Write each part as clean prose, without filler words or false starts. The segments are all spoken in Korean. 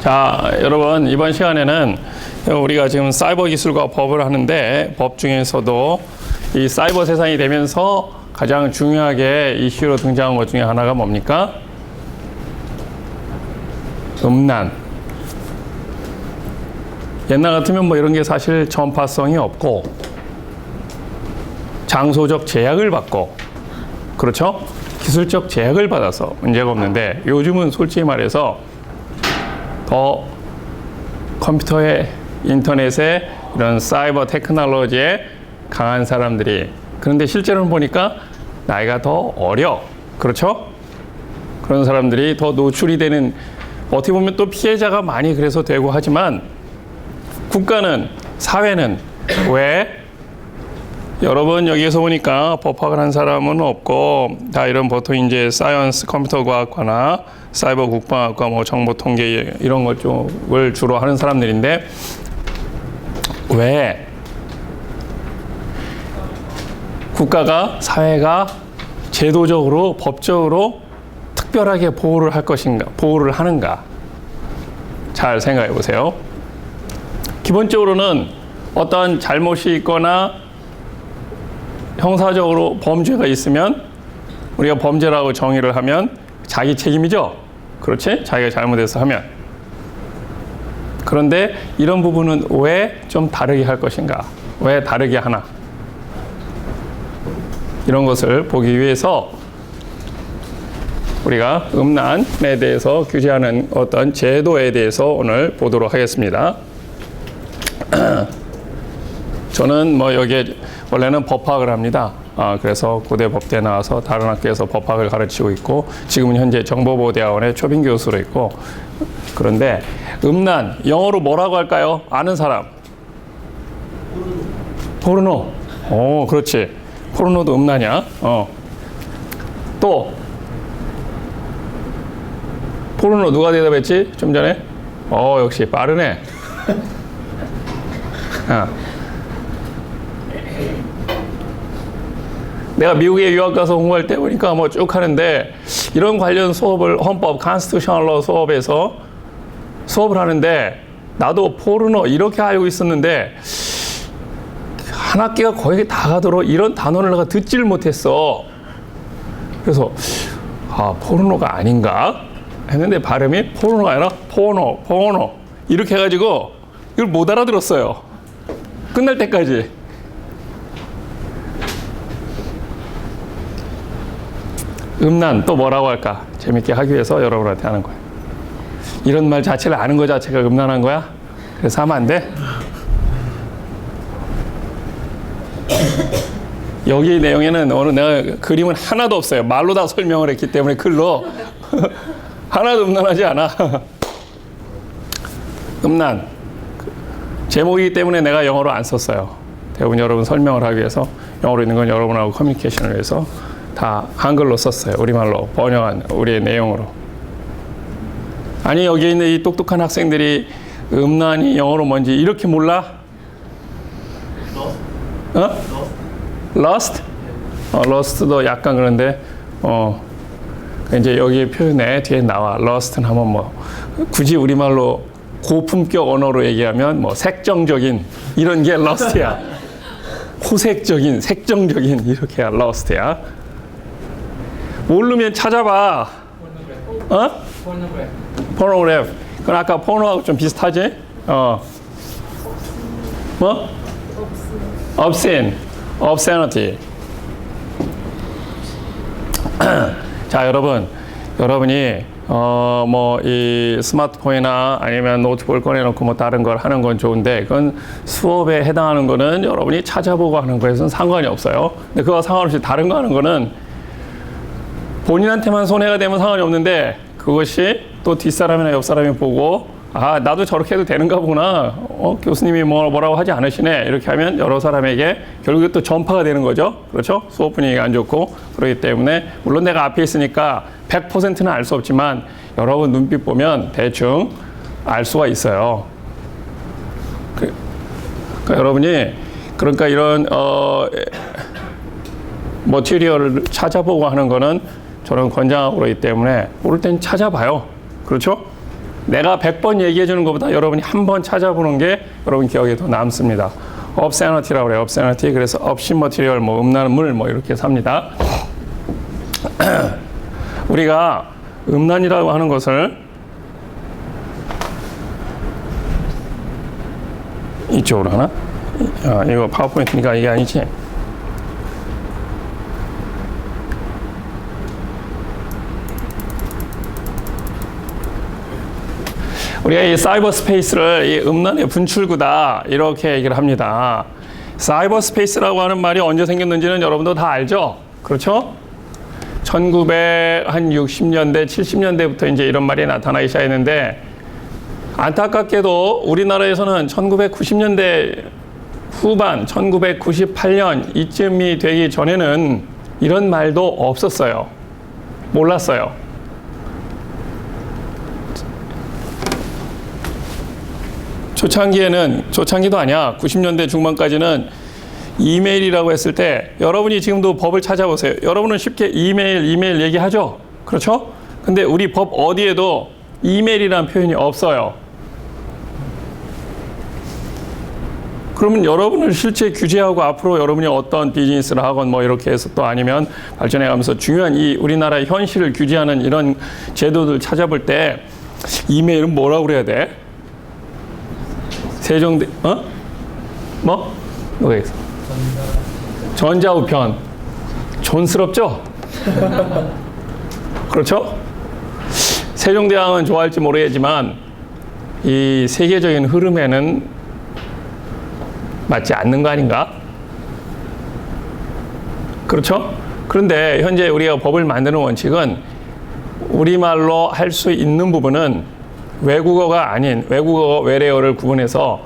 자, 여러분 이번 시간에는 우리가 지금 사이버 기술과 법을 하는데 법 중에서도 이 사이버 세상이 되면서 가장 중요하게 이슈로 등장한 것 중에 하나가 뭡니까? 음란. 옛날 같으면 뭐 이런 게 사실 전파성이 없고 장소적 제약을 받고 그렇죠? 기술적 제약을 받아서 문제가 없는데 요즘은 솔직히 말해서 더 컴퓨터에 인터넷에 이런 사이버 테크놀로지에 강한 사람들이 그런데 실제로는 보니까 나이가 더 어려 그렇죠? 그런 사람들이 더 노출이 되는 어떻게 보면 또 피해자가 많이 그래서 되고 하지만 국가는 사회는 왜 여러분 여기에서 보니까 법학을 한 사람은 없고 다 이런 보통 이제 사이언스 컴퓨터 과학과나 사이버 국방학과 뭐 정보 통계 이런 것 쪽을 주로 하는 사람들인데 왜 국가가 사회가 제도적으로 법적으로 특별하게 보호를 할 것인가 보호를 하는가 잘 생각해 보세요. 기본적으로는 어떤 잘못이 있거나 형사적으로 범죄가 있으면 우리가 범죄라고 정의를 하면 자기 책임이죠. 그렇지? 자기가 잘못해서 하면. 그런데 이런 부분은 왜 좀 다르게 할 것인가? 왜 다르게 하나? 이런 것을 보기 위해서 우리가 음란에 대해서 규제하는 어떤 제도에 대해서 오늘 보도록 하겠습니다. 저는 뭐 여기에 원래는 법학을 합니다. 그래서 고대 법대 나와서 다른 학교에서 법학을 가르치고 있고 지금은 현재 정보보호대학원의 초빙 교수로 있고 그런데 음란 영어로 뭐라고 할까요? 아는 사람? 포르노. 그렇지. 포르노도 음란이야. 또 포르노 누가 대답했지? 좀 전에? 역시 빠르네. 내가 미국에 유학 가서 공부할 때 보니까 뭐 쭉 하는데 이런 관련 수업을 헌법, 컨스티튜셔널 수업에서 수업을 하는데 나도 포르노 이렇게 알고 있었는데 한 학기가 거의 다 가도록 이런 단어를 내가 듣지를 못했어. 그래서 포르노가 아닌가 했는데 발음이 포르노가 아니라 포노 이렇게 해가지고 이걸 못 알아들었어요. 끝날 때까지. 음란 또 뭐라고 할까? 재밌게 하기 위해서 여러분한테 하는 거예요. 이런 말 자체를 아는 거 자체가 음란한 거야? 그래서 하면 안 돼? 여기 내용에는 오늘 내가 그림은 하나도 없어요. 말로 다 설명을 했기 때문에 글로 하나도 음란하지 않아. 음란 제목이기 때문에 내가 영어로 안 썼어요. 대부분 여러분 설명을 하기 위해서 영어로 있는 건 여러분하고 커뮤니케이션을 위해서 다 한글로 썼어요. 우리말로 번역한 우리의 내용으로. 아니 여기 있는 이 똑똑한 학생들이 음란이 영어로 뭔지 이렇게 몰라? Lust? Lust도 약간 그런데 이제 여기 표현에 뒤에 나와. Lust는 하면 뭐 굳이 우리말로 고품격 언어로 얘기하면 뭐 색정적인 이런 게 Lust야. 호색적인, 색정적인 이렇게야 Lust야. 모르면 찾아봐. 포노그래프. 그건 아까 포노하고 좀 비슷하지? 뭐? obscenity. 자, 여러분이 뭐 이 스마트폰이나 아니면 노트북을 꺼내놓고 뭐 다른 걸 하는 건 좋은데 그건 수업에 해당하는 거는 여러분이 찾아보고 하는 거에서는 상관이 없어요. 근데 그거와 상관없이 다른 거 하는 거는 본인한테만 손해가 되면 상관이 없는데 그것이 또 뒷사람이나 옆사람이 보고 나도 저렇게 해도 되는가 보구나. 교수님이 뭐라고 하지 않으시네. 이렇게 하면 여러 사람에게 결국에 또 전파가 되는 거죠. 그렇죠? 수업 분위기가 안 좋고 그렇기 때문에 물론 내가 앞에 있으니까 100%는 알 수 없지만 여러분 눈빛 보면 대충 알 수가 있어요. 그러니까 여러분이 이런 머티리얼을 찾아보고 하는 거는 저는 권장하고 그러기 때문에 모를 땐 찾아봐요. 그렇죠? 내가 100번 얘기해 주는 것보다 여러분이 한 번 찾아보는 게 여러분 기억에 더 남습니다. obscenity라고 그래요. obscenity. 그래서 obscene material, 뭐 음란물 뭐 이렇게 삽니다. 우리가 음란이라고 하는 것을 이쪽으로 하나? 이거 파워포인트니까 이게 아니지? 우리가 이 사이버 스페이스를 이 음란의 분출구다 이렇게 얘기를 합니다. 사이버 스페이스라고 하는 말이 언제 생겼는지는 여러분도 다 알죠? 그렇죠? 1960년대, 70년대부터 이제 이런 말이 나타나기 시작했는데 안타깝게도 우리나라에서는 1990년대 후반, 1998년 이쯤이 되기 전에는 이런 말도 없었어요. 몰랐어요. 초창기도 아니야. 90년대 중반까지는 이메일이라고 했을 때 여러분이 지금도 법을 찾아보세요. 여러분은 쉽게 이메일 얘기하죠? 그렇죠? 근데 우리 법 어디에도 이메일이라는 표현이 없어요. 그러면 여러분을 실제 규제하고 앞으로 여러분이 어떤 비즈니스를 하건 뭐 이렇게 해서 또 아니면 발전해 가면서 중요한 이 우리나라의 현실을 규제하는 이런 제도들 찾아볼 때 이메일은 뭐라고 그래야 돼? 세종대, 뭐? 뭐가 있어? 전자우편. 촌스럽죠? 그렇죠? 세종대왕은 좋아할지 모르겠지만 이 세계적인 흐름에는 맞지 않는 거 아닌가? 그렇죠? 그런데 현재 우리가 법을 만드는 원칙은 우리말로 할 수 있는 부분은 외국어가 아닌 외국어, 외래어를 구분해서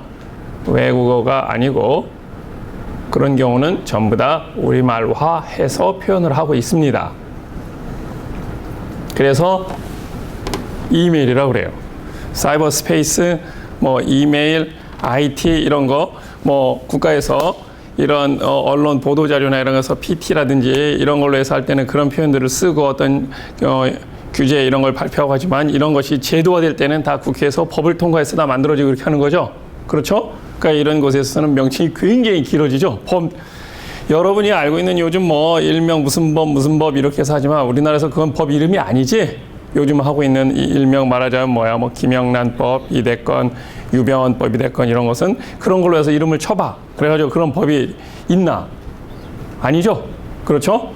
외국어가 아니고 그런 경우는 전부 다 우리말화해서 표현을 하고 있습니다. 그래서 이메일이라고 그래요. 사이버 스페이스, 뭐 이메일, IT 이런 거, 뭐 국가에서 이런 언론 보도 자료나 이런 거에서 PT라든지 이런 걸로 해서 할 때는 그런 표현들을 쓰고 어떤 규제 이런 걸 발표하고 하지만 이런 것이 제도화될 때는 다 국회에서 법을 통과해서 다 만들어지고 이렇게 하는 거죠. 그렇죠? 그러니까 이런 곳에서는 명칭이 굉장히 길어지죠. 법, 여러분이 알고 있는 요즘 뭐 일명 무슨 법 이렇게 해서 하지만 우리나라에서 그건 법 이름이 아니지. 요즘 하고 있는 이 일명 말하자면 뭐야, 뭐 김영란법, 이됐건 유병헌법이 됐건 이런 것은 그런 걸로 해서 이름을 쳐봐. 그래가지고 그런 법이 있나? 아니죠. 그렇죠?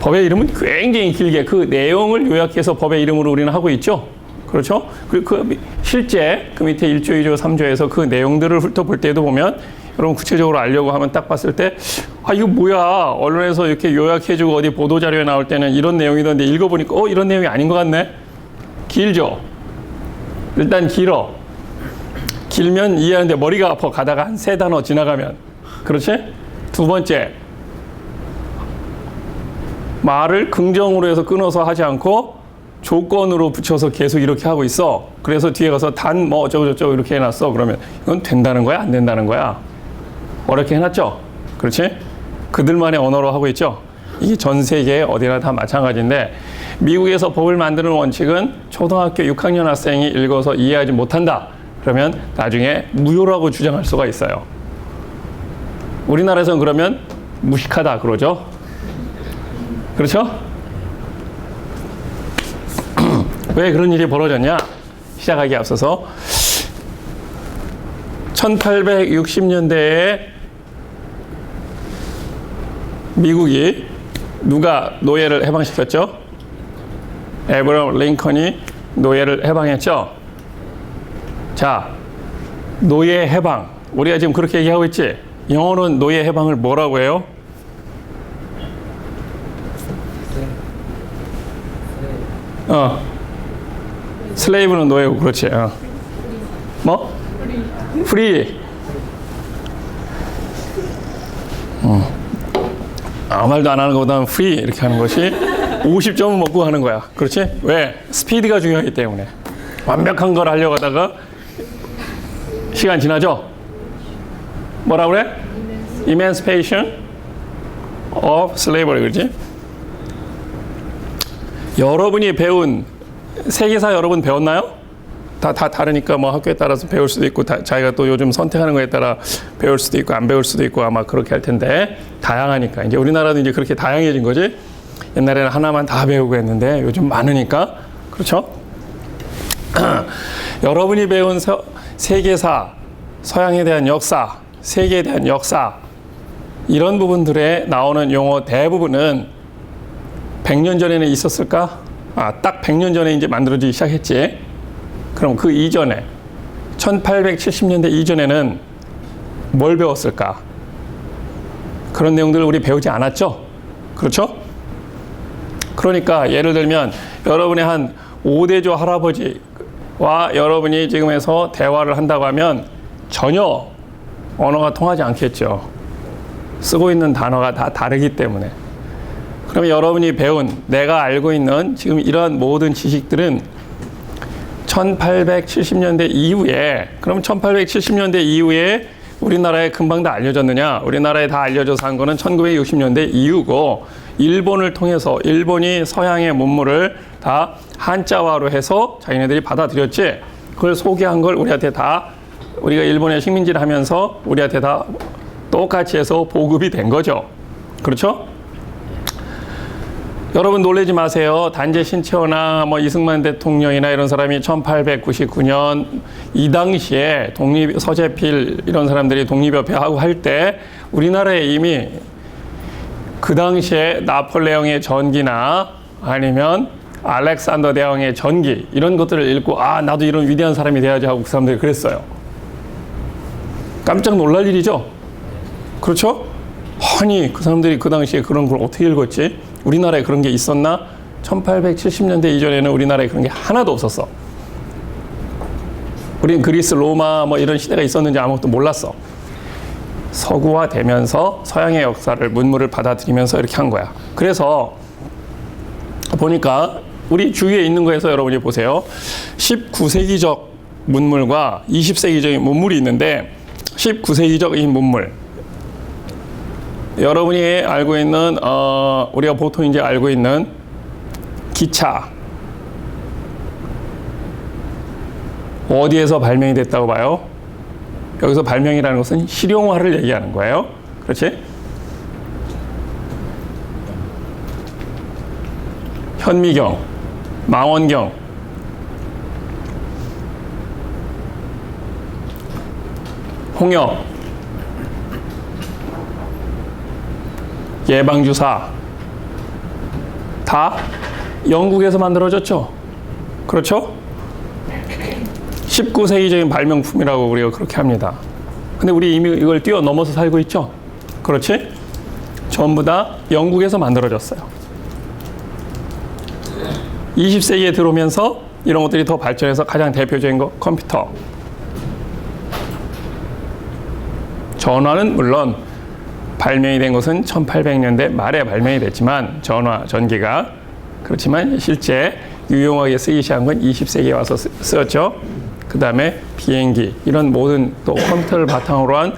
법의 이름은 굉장히 길게 그 내용을 요약해서 법의 이름으로 우리는 하고 있죠. 그렇죠? 그 실제 그 밑에 1조, 2조, 3조에서 그 내용들을 훑어볼 때도 보면 여러분 구체적으로 알려고 하면 딱 봤을 때 이거 뭐야, 언론에서 이렇게 요약해주고 어디 보도자료에 나올 때는 이런 내용이던데 읽어보니까 이런 내용이 아닌 것 같네. 길죠? 일단 길어. 길면 이해하는데 머리가 아파. 가다가 한 3단어 지나가면. 그렇지? 두 번째, 말을 긍정으로 해서 끊어서 하지 않고 조건으로 붙여서 계속 이렇게 하고 있어. 그래서 뒤에 가서 단 뭐 어쩌고저쩌고 이렇게 해놨어. 그러면 이건 된다는 거야? 안 된다는 거야? 어렵게 해놨죠? 그렇지? 그들만의 언어로 하고 있죠? 이게 전 세계에 어디나 다 마찬가지인데 미국에서 법을 만드는 원칙은 초등학교 6학년 학생이 읽어서 이해하지 못한다. 그러면 나중에 무효라고 주장할 수가 있어요. 우리나라에서는 그러면 무식하다 그러죠? 그렇죠? 왜 그런 일이 벌어졌냐? 시작하기에 앞서서 1860년대에 미국이 누가 노예를 해방시켰죠? 에브러함 링컨이 노예를 해방했죠? 자, 노예 해방. 우리가 지금 그렇게 얘기하고 있지? 영어로는 노예 해방을 뭐라고 해요? 슬레이브는 노예고, 그렇지. 뭐? 프리. 아무 말도 안 하는 것보다는 프리 이렇게 하는 것이 50점은 먹고 하는 거야. 그렇지? 왜? 스피드가 중요하기 때문에. 완벽한 걸 하려고 하다가 시간 지나죠? 뭐라 그래? Emancipation of Slavery, 그렇지? 여러분이 배운 세계사 여러분 배웠나요? 다 다르니까 뭐 학교에 따라서 배울 수도 있고 자기가 또 요즘 선택하는 거에 따라 배울 수도 있고 안 배울 수도 있고 아마 그렇게 할 텐데 다양하니까 이제 우리나라도 이제 그렇게 다양해진 거지. 옛날에는 하나만 다 배우고 했는데 요즘 많으니까 그렇죠? 여러분이 배운 세계사, 서양에 대한 역사, 세계에 대한 역사 이런 부분들에 나오는 용어 대부분은 100년 전에는 있었을까? 딱 100년 전에 이제 만들어지기 시작했지. 그럼 그 이전에 1870년대 이전에는 뭘 배웠을까? 그런 내용들을 우리 배우지 않았죠? 그렇죠? 그러니까 예를 들면 여러분의 한 5대조 할아버지와 여러분이 지금에서 대화를 한다고 하면 전혀 언어가 통하지 않겠죠. 쓰고 있는 단어가 다 다르기 때문에. 그러면 여러분이 배운 내가 알고 있는 지금 이러한 모든 지식들은 1870년대 이후에 그럼 1870년대 이후에 우리나라에 금방 다 알려졌느냐? 우리나라에 다 알려져서 한 거는 1960년대 이후고 일본을 통해서 일본이 서양의 문물을 다 한자화로 해서 자기네들이 받아들였지. 그걸 소개한 걸 우리한테 다 우리가 일본의 식민지를 하면서 우리한테 다 똑같이 해서 보급이 된 거죠. 그렇죠? 여러분 놀라지 마세요. 단재 신채호나 뭐 이승만 대통령이나 이런 사람이 1899년 이 당시에 서재필 이런 사람들이 독립협회 하고 할 때 우리나라에 이미 그 당시에 나폴레옹의 전기나 아니면 알렉산더 대왕의 전기 이런 것들을 읽고 나도 이런 위대한 사람이 돼야지 하고 그 사람들이 그랬어요. 깜짝 놀랄 일이죠. 그렇죠? 아니 그 사람들이 그 당시에 그런 걸 어떻게 읽었지? 우리나라에 그런 게 있었나? 1870년대 이전에는 우리나라에 그런 게 하나도 없었어. 우린 그리스, 로마 뭐 이런 시대가 있었는지 아무것도 몰랐어. 서구화되면서 서양의 역사를 문물을 받아들이면서 이렇게 한 거야. 그래서 보니까 우리 주위에 있는 거에서 여러분이 보세요. 19세기적 문물과 20세기적인 문물이 있는데 19세기적인 문물 여러분이 알고 있는 우리가 보통 이제 알고 있는 기차 어디에서 발명이 됐다고 봐요? 여기서 발명이라는 것은 실용화를 얘기하는 거예요. 그렇지? 현미경, 망원경, 홍역, 예방주사 다 영국에서 만들어졌죠. 그렇죠? 19세기적인 발명품이라고 우리가 그렇게 합니다. 근데 우리 이미 이걸 뛰어넘어서 살고 있죠. 그렇지? 전부 다 영국에서 만들어졌어요. 20세기에 들어오면서 이런 것들이 더 발전해서 가장 대표적인 거 컴퓨터. 전화는 물론 발명이 된 것은 1800년대 말에 발명이 됐지만 전기가 그렇지만 실제 유용하게 쓰기 시작한 건 20세기에 와서 쓰였죠. 그 다음에 비행기 이런 모든 또 컴퓨터를 바탕으로 한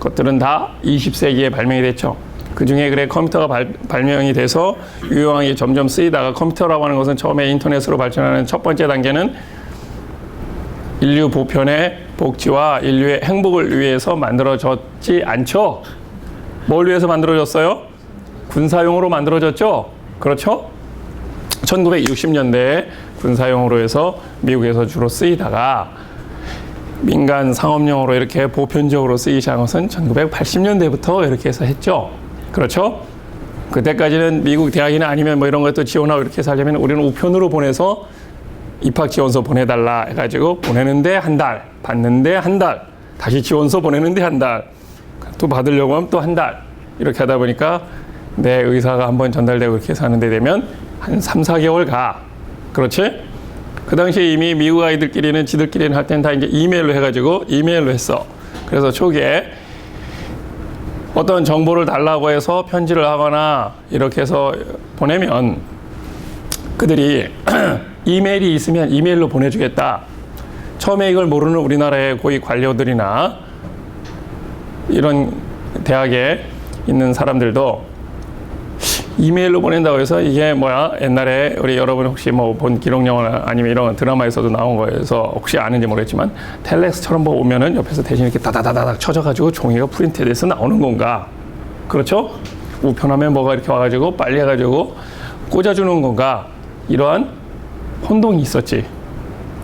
것들은 다 20세기에 발명이 됐죠. 그중에 그래 컴퓨터가 발명이 돼서 유용하게 점점 쓰이다가 컴퓨터라고 하는 것은 처음에 인터넷으로 발전하는 첫 번째 단계는 인류 보편의 복지와 인류의 행복을 위해서 만들어졌지 않죠. 뭘 위해서 만들어졌어요? 군사용으로 만들어졌죠. 그렇죠? 1960년대에 군사용으로 해서 미국에서 주로 쓰이다가 민간 상업용으로 이렇게 보편적으로 쓰이기 시작한 것은 1980년대부터 이렇게 해서 했죠. 그렇죠? 그때까지는 미국 대학이나 아니면 뭐 이런 것도 지원하고 이렇게 해서 하려면 우리는 우편으로 보내서 입학 지원서 보내달라 해가지고 보내는데 한 달, 받는데 한 달, 다시 지원서 보내는데 한 달, 또 받으려고 하면 또 한 달 이렇게 하다 보니까 내 의사가 한번 전달되고 이렇게 해서 하는데 되면 한 3, 4개월 가. 그렇지? 그 당시에 이미 미국 아이들끼리는 지들끼리는 할 때는 다 이제 이메일로 해가지고 이메일로 했어. 그래서 초기에 어떤 정보를 달라고 해서 편지를 하거나 이렇게 해서 보내면 그들이 이메일이 있으면 이메일로 보내주겠다. 처음에 이걸 모르는 우리나라의 고위 관료들이나 이런 대학에 있는 사람들도 이메일로 보낸다고 해서 이게 뭐야? 옛날에 우리 여러분 혹시 뭐 본 기록 영화나 아니면 이런 드라마에서도 나온 거에서 혹시 아는지 모르겠지만 텔렉스처럼 뭐 오면은 옆에서 대신 이렇게 다다다닥 쳐져가지고 종이가 프린트돼서 나오는 건가? 그렇죠? 우편하면 뭐가 이렇게 와가지고 빨리 해가지고 꽂아주는 건가? 이러한 혼동이 있었지.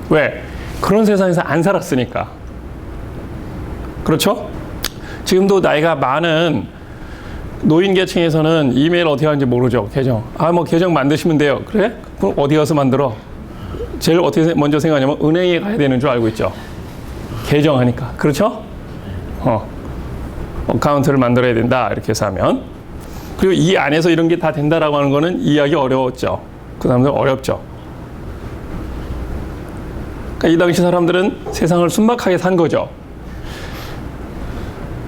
왜? 그런 세상에서 안 살았으니까. 그렇죠? 지금도 나이가 많은 노인 계층에서는 이메일 어떻게 하는지 모르죠. 계정. 뭐 계정 만드시면 돼요. 그래? 그럼 어디 가서 만들어? 제일 어떻게 먼저 생각하냐면 은행에 가야 되는 줄 알고 있죠. 계정 하니까. 그렇죠? 어카운트를 만들어야 된다. 이렇게 해서 하면. 그리고 이 안에서 이런 게 다 된다라고 하는 거는 이해하기 어려웠죠. 그 사람들 어렵죠. 그러니까 이 당시 사람들은 세상을 순박하게 산 거죠.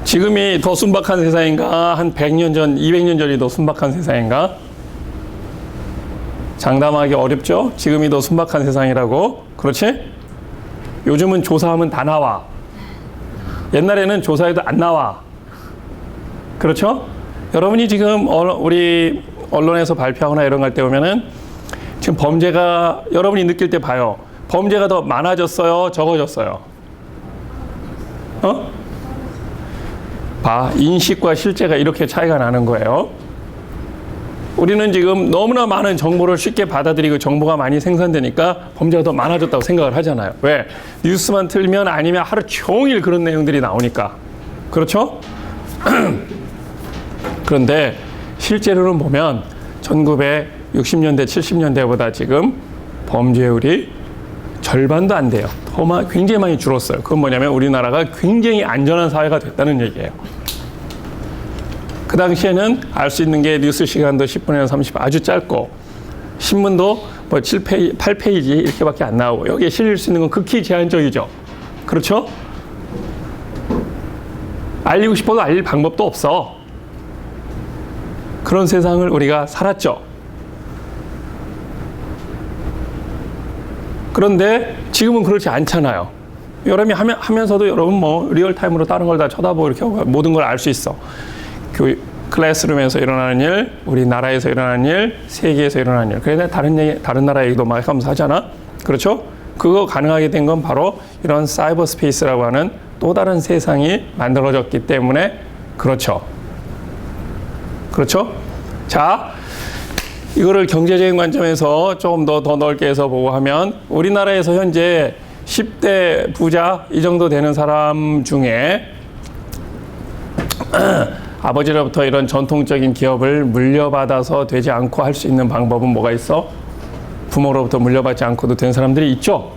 지금이 더 순박한 세상인가? 한 100년 전, 200년 전이 더 순박한 세상인가? 장담하기 어렵죠? 지금이 더 순박한 세상이라고. 그렇지? 요즘은 조사하면 다 나와. 옛날에는 조사해도 안 나와. 그렇죠? 여러분이 지금 우리 언론에서 발표하거나 이런 거 할 때 보면은 지금 범죄가 여러분이 느낄 때 봐요. 범죄가 더 많아졌어요? 적어졌어요? 인식과 실제가 이렇게 차이가 나는 거예요. 우리는 지금 너무나 많은 정보를 쉽게 받아들이고 정보가 많이 생산되니까 범죄가 더 많아졌다고 생각을 하잖아요. 왜? 뉴스만 틀면 아니면 하루 종일 그런 내용들이 나오니까. 그렇죠? 그런데 실제로는 보면 1960년대, 70년대보다 지금 범죄율이 절반도 안 돼요. 굉장히 많이 줄었어요. 그건 뭐냐면 우리나라가 굉장히 안전한 사회가 됐다는 얘기예요. 그 당시에는 알 수 있는 게 뉴스 시간도 10분에서 30분 아주 짧고 신문도 뭐 7페이지, 8페이지 이렇게밖에 안 나오고 여기에 실릴 수 있는 건 극히 제한적이죠. 그렇죠? 알리고 싶어도 알릴 방법도 없어. 그런 세상을 우리가 살았죠. 그런데 지금은 그렇지 않잖아요. 여러분이 하면서도 여러분 뭐 리얼타임으로 다른 걸 다 쳐다보고 이렇게 모든 걸 알 수 있어. 클래스룸에서 일어나는 일, 우리나라에서 일어나는 일, 세계에서 일어나는 일. 그래서 다른 나라 얘기도 막 하면서 하잖아. 그렇죠? 그거 가능하게 된 건 바로 이런 사이버 스페이스라고 하는 또 다른 세상이 만들어졌기 때문에 그렇죠. 그렇죠? 자, 이거를 경제적인 관점에서 조금 더 넓게 해서 보고 하면 우리나라에서 현재 10대 부자 이 정도 되는 사람 중에 아버지로부터 이런 전통적인 기업을 물려받아서 되지 않고 할 수 있는 방법은 뭐가 있어? 부모로부터 물려받지 않고도 된 사람들이 있죠.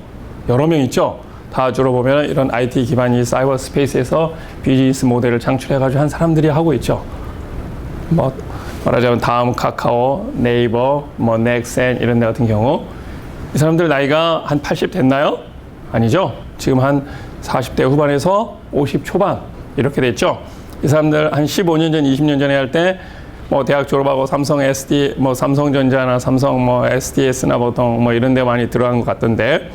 여러 명 있죠. 다 주로 보면 이런 IT 기반이 사이버 스페이스에서 비즈니스 모델을 창출해가지고 한 사람들이 하고 있죠. 뭐 말하자면 다음 카카오, 네이버, 뭐 넥센 이런 데 같은 경우 이 사람들 나이가 한 80 됐나요? 아니죠. 지금 한 40대 후반에서 50 초반 이렇게 됐죠. 이 사람들 한 15년 전, 20년 전에 할 때 뭐 대학 졸업하고 삼성 SD, 뭐 삼성전자나 삼성 뭐 SDS나 보통 뭐 이런 데 많이 들어간 것 같던데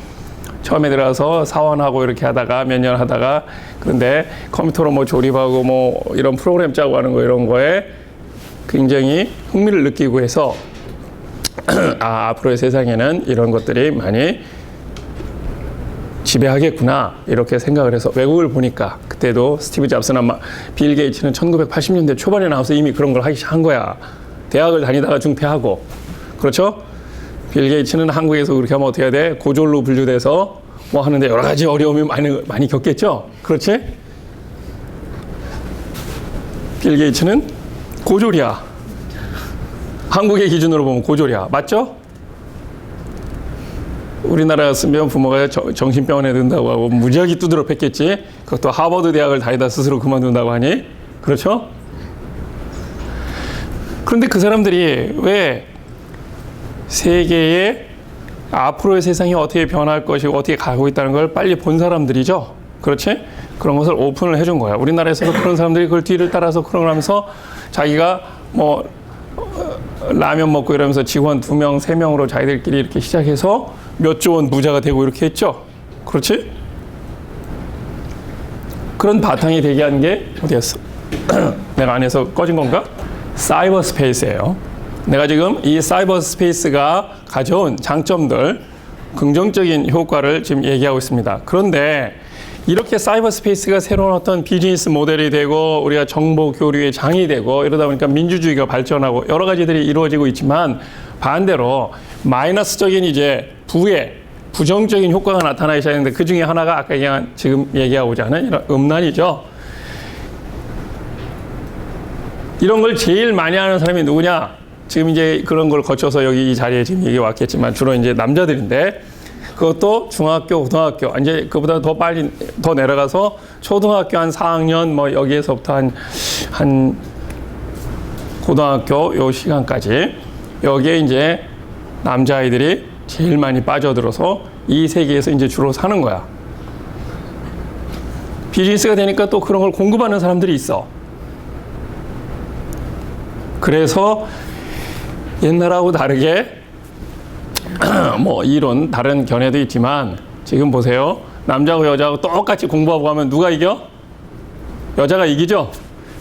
처음에 들어가서 사원하고 이렇게 하다가 몇 년 하다가 그런데 컴퓨터로 뭐 조립하고 뭐 이런 프로그램 짜고 하는 거 이런 거에 굉장히 흥미를 느끼고 해서 앞으로의 세상에는 이런 것들이 많이 지배하겠구나 이렇게 생각을 해서 외국을 보니까 그때도 스티브 잡스나 빌 게이츠는 1980년대 초반에 나와서 이미 그런 걸 하기 시작한 거야. 대학을 다니다가 중퇴하고. 그렇죠? 빌 게이츠는 한국에서 그렇게 하면 어떻게 해야 돼? 고졸로 분류돼서 뭐 하는데 여러 가지 어려움이 많이 겪겠죠? 그렇지? 빌 게이츠는 고졸이야. 한국의 기준으로 보면 고졸이야. 맞죠? 우리나라였으면 부모가 정신병원에 든다고 하고 무지하게 두드러 팼겠지. 그것도 하버드 대학을 다니다 스스로 그만둔다고 하니. 그렇죠? 그런데 그 사람들이 왜 세계의 앞으로의 세상이 어떻게 변할 것이고 어떻게 가고 있다는 걸 빨리 본 사람들이죠. 그렇지? 그런 것을 오픈을 해준 거야. 우리나라에서도 그런 사람들이 그걸 뒤를 따라서 그걸 하면서 자기가 뭐 라면 먹고 이러면서 직원 2명, 3명으로 자기들끼리 이렇게 시작해서 몇 조 원 부자가 되고 이렇게 했죠. 그렇지? 그런 바탕이 되게 한 게 어디였어? 내가 안에서 꺼진 건가? 사이버 스페이스예요. 내가 지금 이 사이버 스페이스가 가져온 장점들, 긍정적인 효과를 지금 얘기하고 있습니다. 그런데 이렇게 사이버 스페이스가 새로운 어떤 비즈니스 모델이 되고 우리가 정보 교류의 장이 되고 이러다 보니까 민주주의가 발전하고 여러 가지들이 이루어지고 있지만 반대로 마이너스적인 이제 부정적인 효과가 나타나기 시작했는데 그 중에 하나가 아까 지금 얘기하고자 하는 이런 음란이죠. 이런 걸 제일 많이 하는 사람이 누구냐? 지금 이제 그런 걸 거쳐서 여기 이 자리에 지금 얘기 왔겠지만 주로 이제 남자들인데 그것도 중학교, 고등학교, 이제 그보다 더 빨리 더 내려가서 초등학교 한 4학년 뭐 여기에서부터 한 고등학교 요 시간까지 여기에 이제 남자아이들이 제일 많이 빠져들어서 이 세계에서 이제 주로 사는 거야. 비즈니스가 되니까 또 그런 걸 공급하는 사람들이 있어. 그래서 옛날하고 다르게 뭐 이론 다른 견해도 있지만 지금 보세요. 남자하고 여자하고 똑같이 공부하고 하면 누가 이겨? 여자가 이기죠.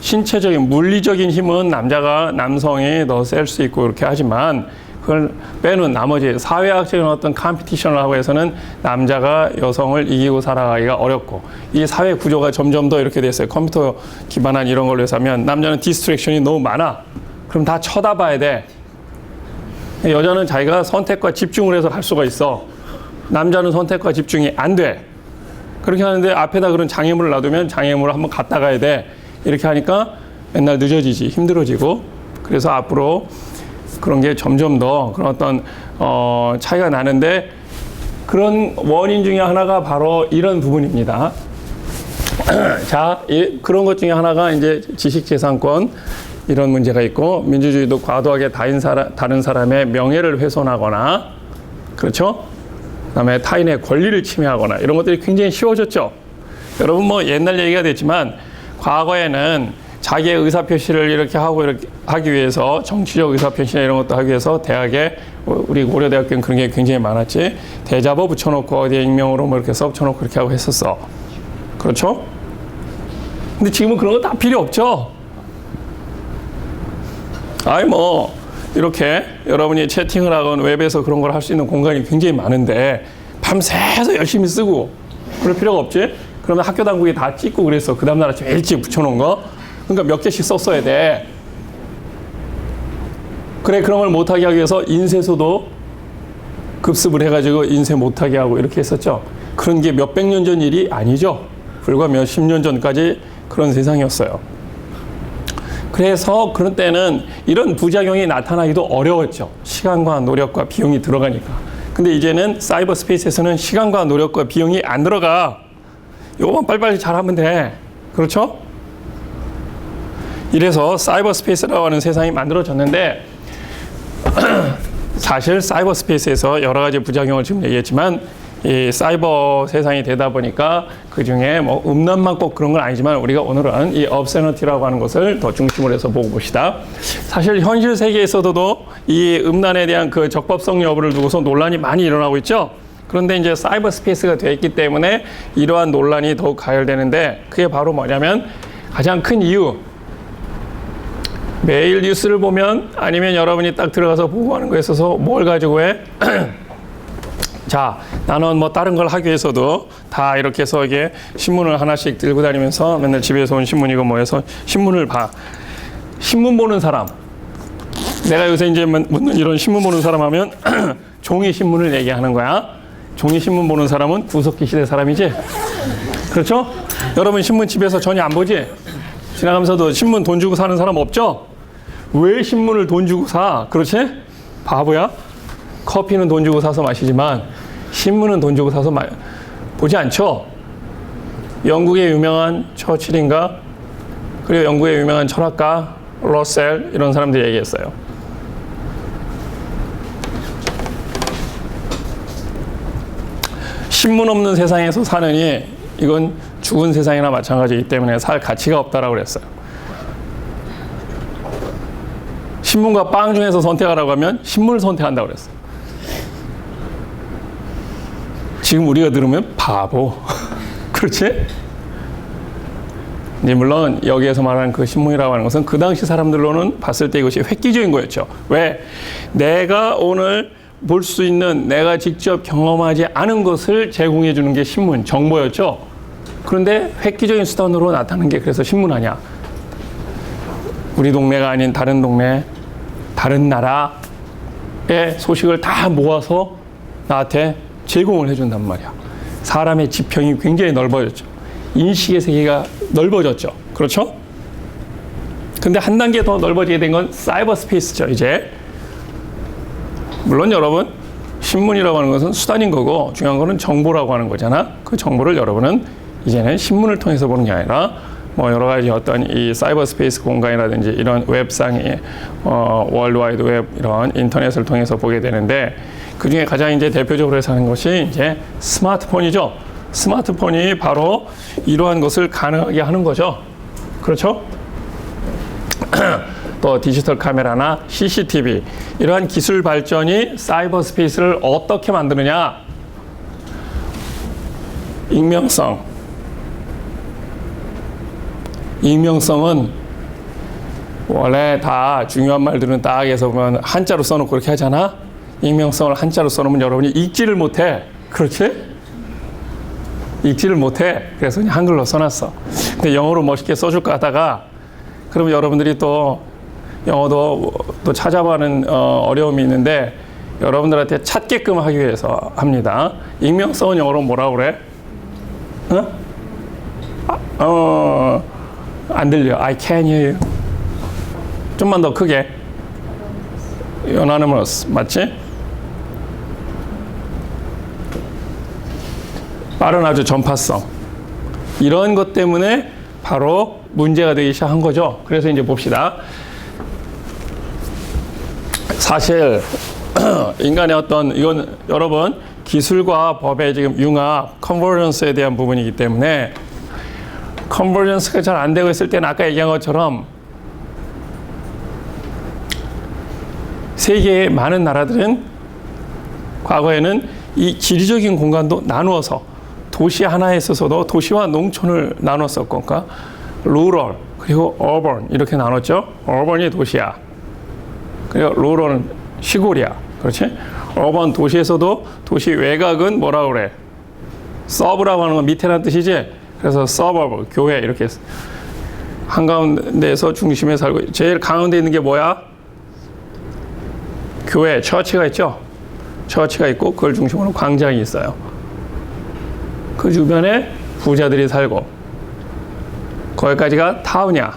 신체적인 물리적인 힘은 남성이 더 셀 수 있고 그렇게 하지만 그걸 빼는 나머지 사회학적인 어떤 컴피티션을 하고 해서는 남자가 여성을 이기고 살아가기가 어렵고 이 사회 구조가 점점 더 이렇게 됐어요. 컴퓨터 기반한 이런 걸로 해서 하면 남자는 디스트랙션이 너무 많아. 그럼 다 쳐다봐야 돼. 여자는 자기가 선택과 집중을 해서 갈 수가 있어. 남자는 선택과 집중이 안 돼. 그렇게 하는데 앞에다 그런 장애물을 놔두면 장애물을 한번 갔다 가야 돼. 이렇게 하니까 맨날 늦어지지, 힘들어지고. 그래서 앞으로 그런 게 점점 더 그런 어떤 차이가 나는데 그런 원인 중에 하나가 바로 이런 부분입니다. 자, 그런 것 중에 하나가 이제 지식재산권 이런 문제가 있고 민주주의도 과도하게 다른 사람의 명예를 훼손하거나 그렇죠? 그다음에 타인의 권리를 침해하거나 이런 것들이 굉장히 쉬워졌죠. 여러분 뭐 옛날 얘기가 됐지만 과거에는 자기의 의사표시를 이렇게 하기 위해서 정치적 의사표시나 이런 것도 하기 위해서 대학에 우리 고려대학교는 그런 게 굉장히 많았지. 대자보 붙여놓고 어디에 익명으로 뭐 이렇게 써 붙여놓고 그렇게 하고 했었어. 그렇죠? 근데 지금은 그런 거 다 필요 없죠. 아이 뭐 이렇게 여러분이 채팅을 하건 웹에서 그런 걸 할 수 있는 공간이 굉장히 많은데 밤새서 열심히 쓰고 그럴 필요가 없지. 그러면 학교 당국이 다 찍고 그랬어. 그 다음날 아침 일찍 붙여놓은 거. 그러니까 몇 개씩 썼어야 돼. 그래 그런 걸 못하게 하기 위해서 인쇄소도 급습을 해가지고 인쇄 못하게 하고 이렇게 했었죠. 그런 게 몇백 년 전 일이 아니죠. 불과 몇십 년 전까지 그런 세상이었어요. 그래서 그런 때는 이런 부작용이 나타나기도 어려웠죠. 시간과 노력과 비용이 들어가니까. 근데 이제는 사이버 스페이스에서는 시간과 노력과 비용이 안 들어가. 요거만 빨리빨리 잘하면 돼. 그렇죠? 이래서 사이버 스페이스라고 하는 세상이 만들어졌는데 사실 사이버 스페이스에서 여러 가지 부작용을 지금 얘기했지만 이 사이버 세상이 되다 보니까 그 중에 뭐 음란만 꼭 그런 건 아니지만 우리가 오늘은 이 obscenity라고 하는 것을 더 중심으로 해서 보고 봅시다. 사실 현실 세계에서도 이 음란에 대한 그 적법성 여부를 두고서 논란이 많이 일어나고 있죠. 그런데 이제 사이버 스페이스가 되어 있기 때문에 이러한 논란이 더욱 가열되는데 그게 바로 뭐냐면 가장 큰 이유. 매일 뉴스를 보면 아니면 여러분이 딱 들어가서 보고 하는 거에 있어서 뭘 가지고 해? 자, 나는 뭐 다른 걸 하기 위해서도 다 이렇게 해서 이게 신문을 하나씩 들고 다니면서 맨날 집에서 온 신문이고 뭐 해서 신문을 봐. 신문 보는 사람. 내가 요새 이제 묻는 이런 신문 보는 사람 하면 종이 신문을 얘기하는 거야. 종이 신문 보는 사람은 구석기 시대 사람이지. 그렇죠? 여러분 신문 집에서 전혀 안 보지? 지나가면서도 신문 돈 주고 사는 사람 없죠? 왜 신문을 돈 주고 사? 그렇지? 바보야? 커피는 돈 주고 사서 마시지만 신문은 돈 주고 사서 보지 않죠? 영국의 유명한 처칠인가? 그리고 영국의 유명한 철학가 러셀 이런 사람들이 얘기했어요. 신문 없는 세상에서 사느니 이건 죽은 세상이나 마찬가지이기 때문에 살 가치가 없다라고 그랬어요. 신문과 빵 중에서 선택하라고 하면 신문을 선택한다고 그랬어요. 지금 우리가 들으면 바보. 그렇지? 이제 물론 여기에서 말하는 그 신문이라고 하는 것은 그 당시 사람들로는 봤을 때 이것이 획기적인 거였죠. 왜? 내가 오늘 볼 수 있는 내가 직접 경험하지 않은 것을 제공해 주는 게 신문, 정보였죠. 그런데 획기적인 수단으로 나타나는 게 그래서 신문 아니야. 우리 동네가 아닌 다른 동네, 다른 나라의 소식을 다 모아서 나한테 제공을 해준단 말이야. 사람의 지평이 굉장히 넓어졌죠. 인식의 세계가 넓어졌죠. 그렇죠? 근데 한 단계 더 넓어지게 된 건 사이버 스페이스죠, 이제. 물론 여러분, 신문이라고 하는 것은 수단인 거고 중요한 거는 정보라고 하는 거잖아. 그 정보를 여러분은 이제는 신문을 통해서 보는 게 아니라 뭐 여러 가지 어떤 이 사이버 스페이스 공간이라든지 이런 웹상의 월드와이드 웹 이런 인터넷을 통해서 보게 되는데 그 중에 가장 이제 대표적으로 해서 하는 것이 이제 스마트폰이죠. 스마트폰이 바로 이러한 것을 가능하게 하는 거죠. 그렇죠? 또 디지털 카메라나 CCTV 이러한 기술 발전이 사이버 스페이스를 어떻게 만드느냐? 익명성은 원래 다 중요한 말들은 딱 해서 보면 한자로 써놓고 그렇게 하잖아. 익명성을 한자로 써놓으면 여러분이 읽지를 못해. 그렇지? 읽지를 못해. 그래서 그냥 한글로 써놨어. 근데 영어로 멋있게 써줄까 하다가 그러면 여러분들이 또 영어도 또 찾아보는 어려움이 있는데 여러분들한테 찾게끔 하기 위해서 합니다. 익명성은 영어로 뭐라고 그래? 안 들려. I can't hear you. 좀만 더 크게. Anonymous. 맞지? 빠른 아주 전파성. 이런 것 때문에 바로 문제가 되기 시작한 거죠. 그래서 이제 봅시다. 사실 인간의 어떤 이건 여러분 기술과 법의 지금 융합, 컨버전스에 대한 부분이기 때문에 컨버전스가 잘 안 되고 있을 때는 아까 얘기한 것처럼 세계의 많은 나라들은 과거에는 이 지리적인 공간도 나누어서 도시 하나에 있어서도 도시와 농촌을 나눴었고, 그러니까 루럴 그리고 어번 이렇게 나눴죠. 어번이 도시야. 그리고 루럴은 시골이야. 그렇지? 어번 도시에서도 도시 외곽은 뭐라 그래? 서브라고 하는 건 밑에라는 뜻이지. 그래서 서버브, 교회 이렇게 한가운데에서 중심에 살고 제일 가운데 있는 게 뭐야? 교회, 처치가 있죠. 처치가 있고 그걸 중심으로 광장이 있어요. 그 주변에 부자들이 살고 거기까지가 타운이야.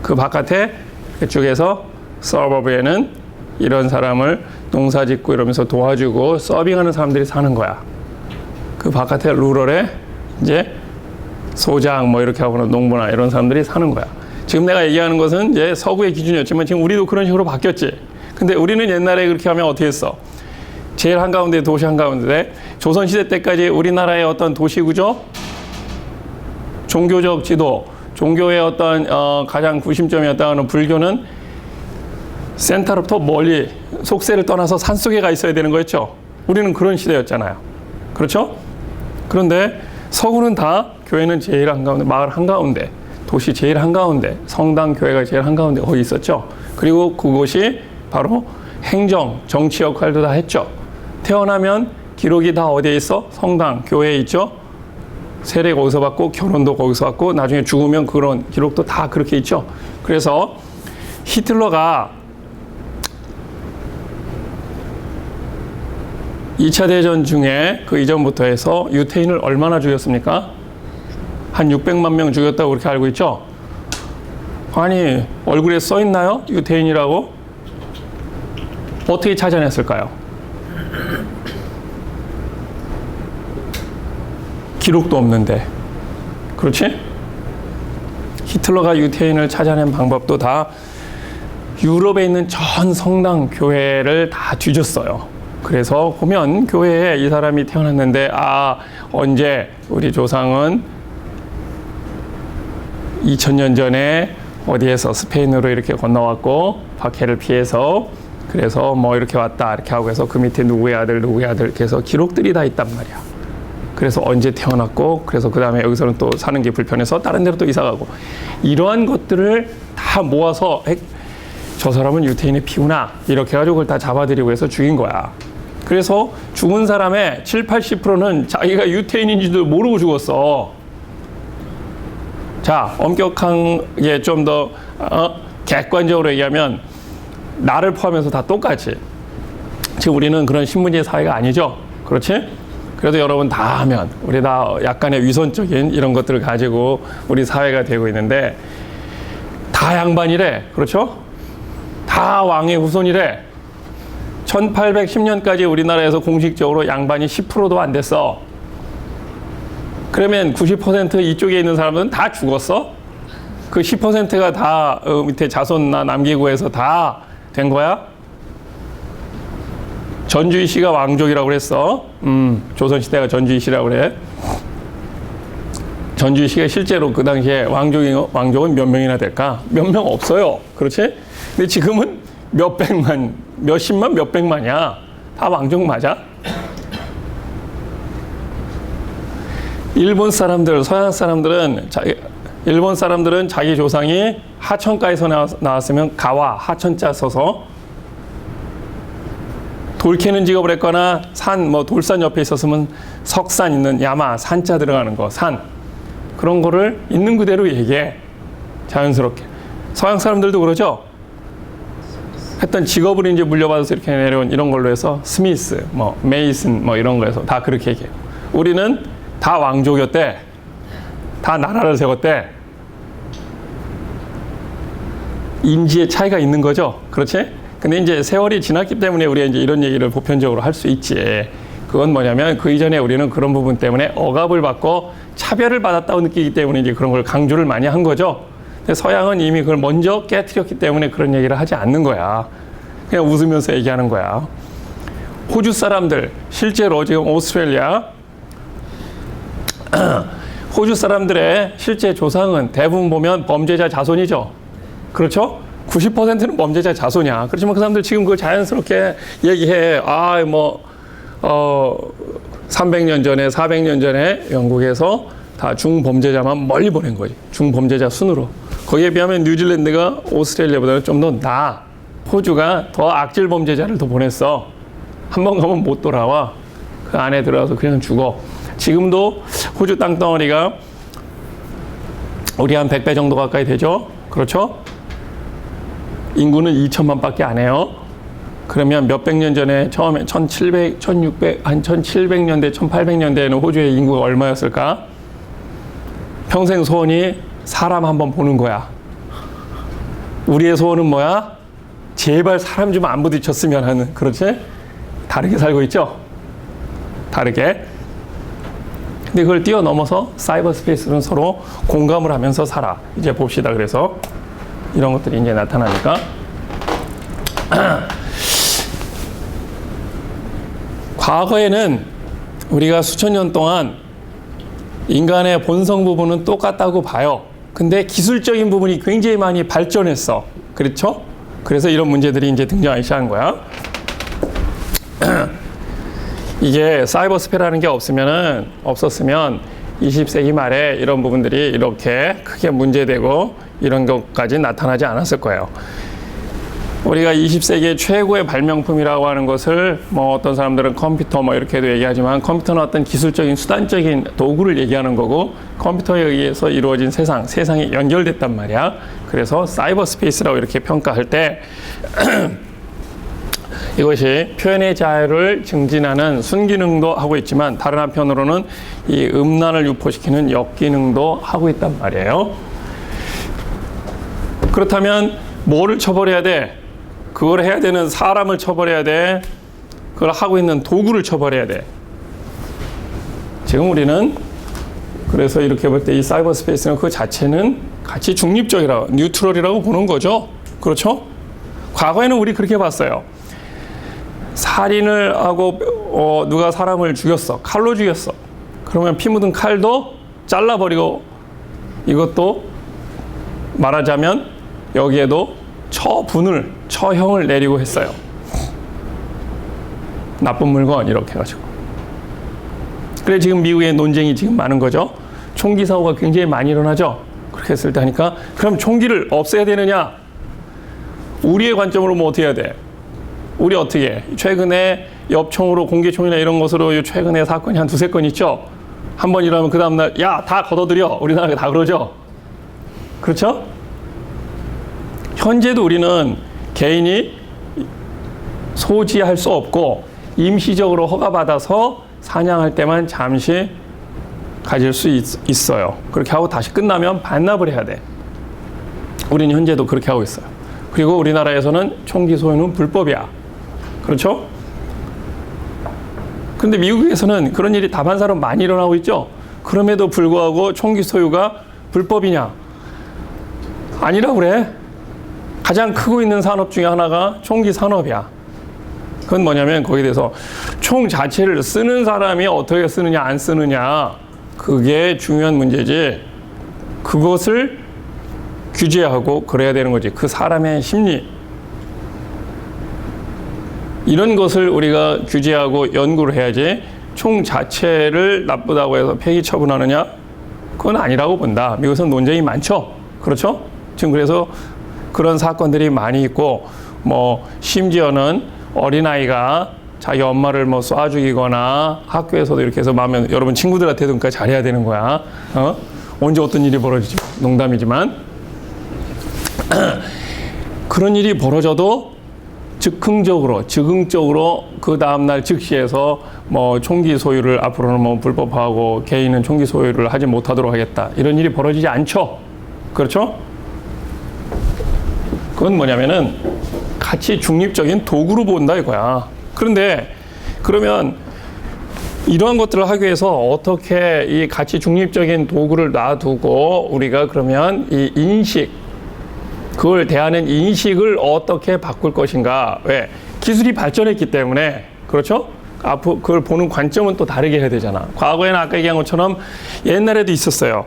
그 바깥에 그쪽에서 서버브에는 이런 사람을 농사 짓고 이러면서 도와주고 서빙하는 사람들이 사는 거야. 그 바깥에 루럴에 이제 소장 뭐 이렇게 하고는 농부나 이런 사람들이 사는 거야. 지금 내가 얘기하는 것은 이제 서구의 기준이었지만 지금 우리도 그런 식으로 바뀌었지. 근데 우리는 옛날에 그렇게 하면 어떻게 했어? 제일 한가운데 도시 한가운데 조선시대 때까지 우리나라의 어떤 도시 구조, 종교적 지도, 종교의 어떤 가장 구심점이었다는 불교는 센터로부터 멀리 속세를 떠나서 산속에 가 있어야 되는 거였죠. 우리는 그런 시대였잖아요. 그렇죠? 그런데 서구는 다 교회는 제일 한가운데, 마을 한가운데, 도시 제일 한가운데, 성당 교회가 제일 한가운데 거기 있었죠. 그리고 그곳이 바로 행정, 정치 역할도 다 했죠. 태어나면 기록이 다 어디에 있어? 성당, 교회에 있죠. 세례 거기서 받고 결혼도 거기서 받고 나중에 죽으면 그런 기록도 다 그렇게 있죠. 그래서 히틀러가 2차 대전 중에 그 이전부터 해서 유태인을 얼마나 죽였습니까? 한 600만 명 죽였다고 그렇게 알고 있죠? 아니, 얼굴에 써 있나요? 유태인이라고? 어떻게 찾아냈을까요? 기록도 없는데. 그렇지? 히틀러가 유태인을 찾아낸 방법도 다 유럽에 있는 전 성당 교회를 다 뒤졌어요. 그래서 보면 교회에 이 사람이 태어났는데 언제 우리 조상은 2000년 전에 어디에서 스페인으로 이렇게 건너왔고 박해를 피해서 그래서 뭐 이렇게 왔다 이렇게 하고 해서 그 밑에 누구의 아들 이렇게 해서 기록들이 다 있단 말이야. 그래서 언제 태어났고, 그래서 그 다음에 여기서는 또 사는 게 불편해서 다른 데로 또 이사 가고, 이러한 것들을 다 모아서 저 사람은 유태인의 피구나 이렇게 해가지고 그걸 다 잡아들이고 해서 죽인 거야. 그래서 죽은 사람의 70~80%는 자기가 유태인인지도 모르고 죽었어. 자, 엄격하게 좀 더 객관적으로 얘기하면 나를 포함해서 다 똑같이. 지금 우리는 그런 신분제 사회가 아니죠. 그렇지? 그래도 여러분 다 하면 우리 다 약간의 위선적인 이런 것들을 가지고 우리 사회가 되고 있는데, 다 양반이래. 그렇죠? 다 왕의 후손이래. 1810년까지 우리나라에서 공식적으로 양반이 10%도 안 됐어. 그러면 90% 이쪽에 있는 사람들은 다 죽었어? 그 10%가 다 밑에 자손나 남기고 해서 다 된 거야? 전주희 씨가 왕족이라고 그랬어. 조선시대가 전주희 씨라고 그래. 전주희 씨가 실제로 그 당시에 왕족은 몇 명이나 될까? 몇 명 없어요. 그렇지? 근데 지금은 몇백만, 몇십만, 몇백만이야. 다 왕족 맞아? 일본 사람들, 서양 사람들은 일본 사람들은 자기 조상이 하천가에서 나왔으면 가와, 하천자 써서 돌 캐는 직업을 했거나 돌산 옆에 있었으면 석산 있는 야마, 산자 들어가는 거, 산. 그런 거를 있는 그대로 얘기해. 자연스럽게. 서양 사람들도 그러죠? 했던 직업을 이제 물려받아서 이렇게 내려온 이런 걸로 해서 스미스, 메이슨, 이런 거에서 다 그렇게 얘기해요. 우리는 다 왕족이었대. 다 나라를 세웠대. 인지의 차이가 있는 거죠. 그렇지? 근데 이제 세월이 지났기 때문에 우리가 이제 이런 얘기를 보편적으로 할 수 있지. 그건 뭐냐면 그 이전에 우리는 그런 부분 때문에 억압을 받고 차별을 받았다고 느끼기 때문에 이제 그런 걸 강조를 많이 한 거죠. 근데 서양은 이미 그걸 먼저 깨트렸기 때문에 그런 얘기를 하지 않는 거야. 그냥 웃으면서 얘기하는 거야. 호주 사람들, 실제로 지금 오스트레일리아, 호주 사람들의 실제 조상은 대부분 보면 범죄자 자손이죠. 그렇죠? 90%는 범죄자 자손이야. 그렇지만 그 사람들 지금 그걸 자연스럽게 얘기해. 300년 전에, 400년 전에 영국에서 다 중범죄자만 멀리 보낸 거지. 중범죄자 순으로. 거기에 비하면 뉴질랜드가 오스트레일리아보다는 좀 더 나아. 호주가 더 악질 범죄자를 더 보냈어. 한 번 가면 못 돌아와. 그 안에 들어가서 그냥 죽어. 지금도 호주 땅덩어리가 우리 한 100배 정도 가까이 되죠? 그렇죠? 인구는 2천만 밖에 안 해요. 그러면 몇백 년 전에 처음에 1700, 1600, 한 1700년대, 1800년대에는 호주의 인구가 얼마였을까? 평생 소원이 사람 한번 보는 거야. 우리의 소원은 뭐야? 제발 사람 좀 안 부딪혔으면 하는, 그렇지? 다르게 살고 있죠? 다르게. 근데 그걸 뛰어넘어서 사이버 스페이스는 서로 공감을 하면서 살아. 이제 봅시다. 그래서 이런 것들이 이제 나타나니까. 과거에는 우리가 수천 년 동안 인간의 본성 부분은 똑같다고 봐요. 근데 기술적인 부분이 굉장히 많이 발전했어. 그렇죠? 그래서 이런 문제들이 이제 등장하기 시작한 거야. 이게 사이버스페라는 게 없었으면 20세기 말에 이런 부분들이 이렇게 크게 문제되고 이런 것까지 나타나지 않았을 거예요. 우리가 20세기의 최고의 발명품이라고 하는 것을 어떤 사람들은 컴퓨터 이렇게도 얘기하지만, 컴퓨터는 어떤 기술적인 수단적인 도구를 얘기하는 거고, 컴퓨터에 의해서 이루어진 세상이 연결됐단 말이야. 그래서 사이버 스페이스라고 이렇게 평가할 때 이것이 표현의 자유를 증진하는 순기능도 하고 있지만, 다른 한편으로는 이 음란을 유포시키는 역기능도 하고 있단 말이에요. 그렇다면 뭐를 처벌해야 돼? 그걸 해야 되는 사람을 처벌해야 돼? 그걸 하고 있는 도구를 처벌해야 돼? 지금 우리는 그래서 이렇게 볼 때 이 사이버 스페이스는 그 자체는 같이 중립적이라고, 뉴트럴이라고 보는 거죠. 그렇죠? 과거에는 우리 그렇게 봤어요. 살인을 하고 누가 사람을 죽였어. 칼로 죽였어. 그러면 피 묻은 칼도 잘라버리고, 이것도 말하자면 여기에도 처형을 내리고 했어요. 나쁜 물건 이렇게 해가지고. 그래 지금 미국의 논쟁이 지금 많은 거죠. 총기 사고가 굉장히 많이 일어나죠. 그렇게 했을 때 하니까 그럼 총기를 없애야 되느냐? 우리의 관점으로 뭐 어떻게 해야 돼? 우리 어떻게 해? 최근에 엽총으로 공기총이나 이런 것으로 최근에 사건이 한 두세 건 있죠. 한 번 일어나면 그 다음날 야 다 걷어들여. 우리나라가 다 그러죠. 그렇죠? 현재도 우리는 개인이 소지할 수 없고 임시적으로 허가받아서 사냥할 때만 잠시 가질 수 있어요. 그렇게 하고 다시 끝나면 반납을 해야 돼. 우리는 현재도 그렇게 하고 있어요. 그리고 우리나라에서는 총기 소유는 불법이야. 그렇죠? 그런데 미국에서는 그런 일이 다반사로 많이 일어나고 있죠. 그럼에도 불구하고 총기 소유가 불법이냐? 아니라고 그래. 가장 크고 있는 산업 중에 하나가 총기 산업이야. 그건 뭐냐면 거기에 대해서 총 자체를 쓰는 사람이 어떻게 쓰느냐 안 쓰느냐 그게 중요한 문제지. 그것을 규제하고 그래야 되는 거지. 그 사람의 심리. 이런 것을 우리가 규제하고 연구를 해야지 총 자체를 나쁘다고 해서 폐기 처분하느냐? 그건 아니라고 본다. 미국에서는 논쟁이 많죠. 그렇죠? 지금 그래서 그런 사건들이 많이 있고 뭐 심지어는 어린아이가 자기 엄마를 뭐 쏴 죽이거나 학교에서도 이렇게 해서 마음에 여러분 친구들한테도 그러니까 잘해야 되는 거야. 언제 어떤 일이 벌어지지? 농담이지만 그런 일이 벌어져도 즉흥적으로 그 다음날 즉시해서 뭐 총기 소유를 앞으로는 뭐 불법화하고 개인은 총기 소유를 하지 못하도록 하겠다. 이런 일이 벌어지지 않죠. 그렇죠? 그건 뭐냐면은 가치 중립적인 도구로 본다 이거야. 그런데 그러면 이러한 것들을 하기 위해서 어떻게 이 가치 중립적인 도구를 놔두고 우리가 그러면 이 인식, 그걸 대하는 인식을 어떻게 바꿀 것인가. 왜? 기술이 발전했기 때문에. 그렇죠? 앞으로 그걸 보는 관점은 또 다르게 해야 되잖아. 과거에는 아까 얘기한 것처럼 옛날에도 있었어요.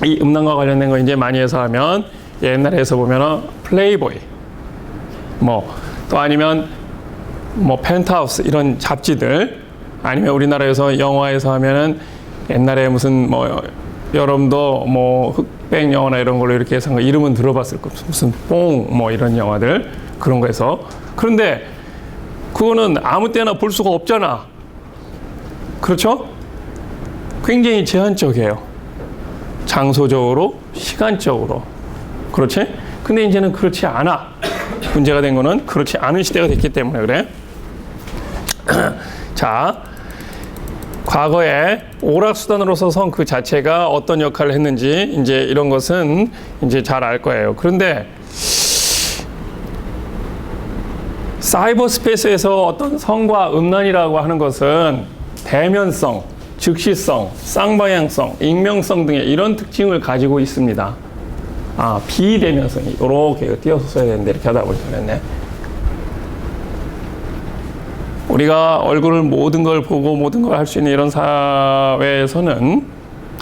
이 음란과 관련된 거 이제 많이 해서 하면 옛날에서 보면은 플레이보이 뭐 또 아니면 뭐 펜트하우스 이런 잡지들, 아니면 우리나라에서 영화에서 하면은 옛날에 무슨 뭐 여러분도 뭐 흑백 영화나 이런 걸로 이렇게 해서 이름은 들어봤을 거, 무슨 뽕 뭐 이런 영화들 그런 거에서. 그런데 그거는 아무 때나 볼 수가 없잖아. 그렇죠? 굉장히 제한적이에요. 장소적으로, 시간적으로. 그렇지? 근데 이제는 그렇지 않아. 문제가 된 거는 그렇지 않은 시대가 됐기 때문에 그래. 자, 과거에 오락수단으로서 성 그 자체가 어떤 역할을 했는지 이제 이런 것은 이제 잘 알 거예요. 그런데 사이버 스페이스에서 어떤 성과 음란이라고 하는 것은 대면성, 즉시성, 쌍방향성, 익명성 등의 이런 특징을 가지고 있습니다. 비대면성이 이렇게 띄어서 써야 되는데 이렇게 하다 보니까 그랬네. 우리가 얼굴을 모든 걸 보고 모든 걸 할 수 있는 이런 사회에서는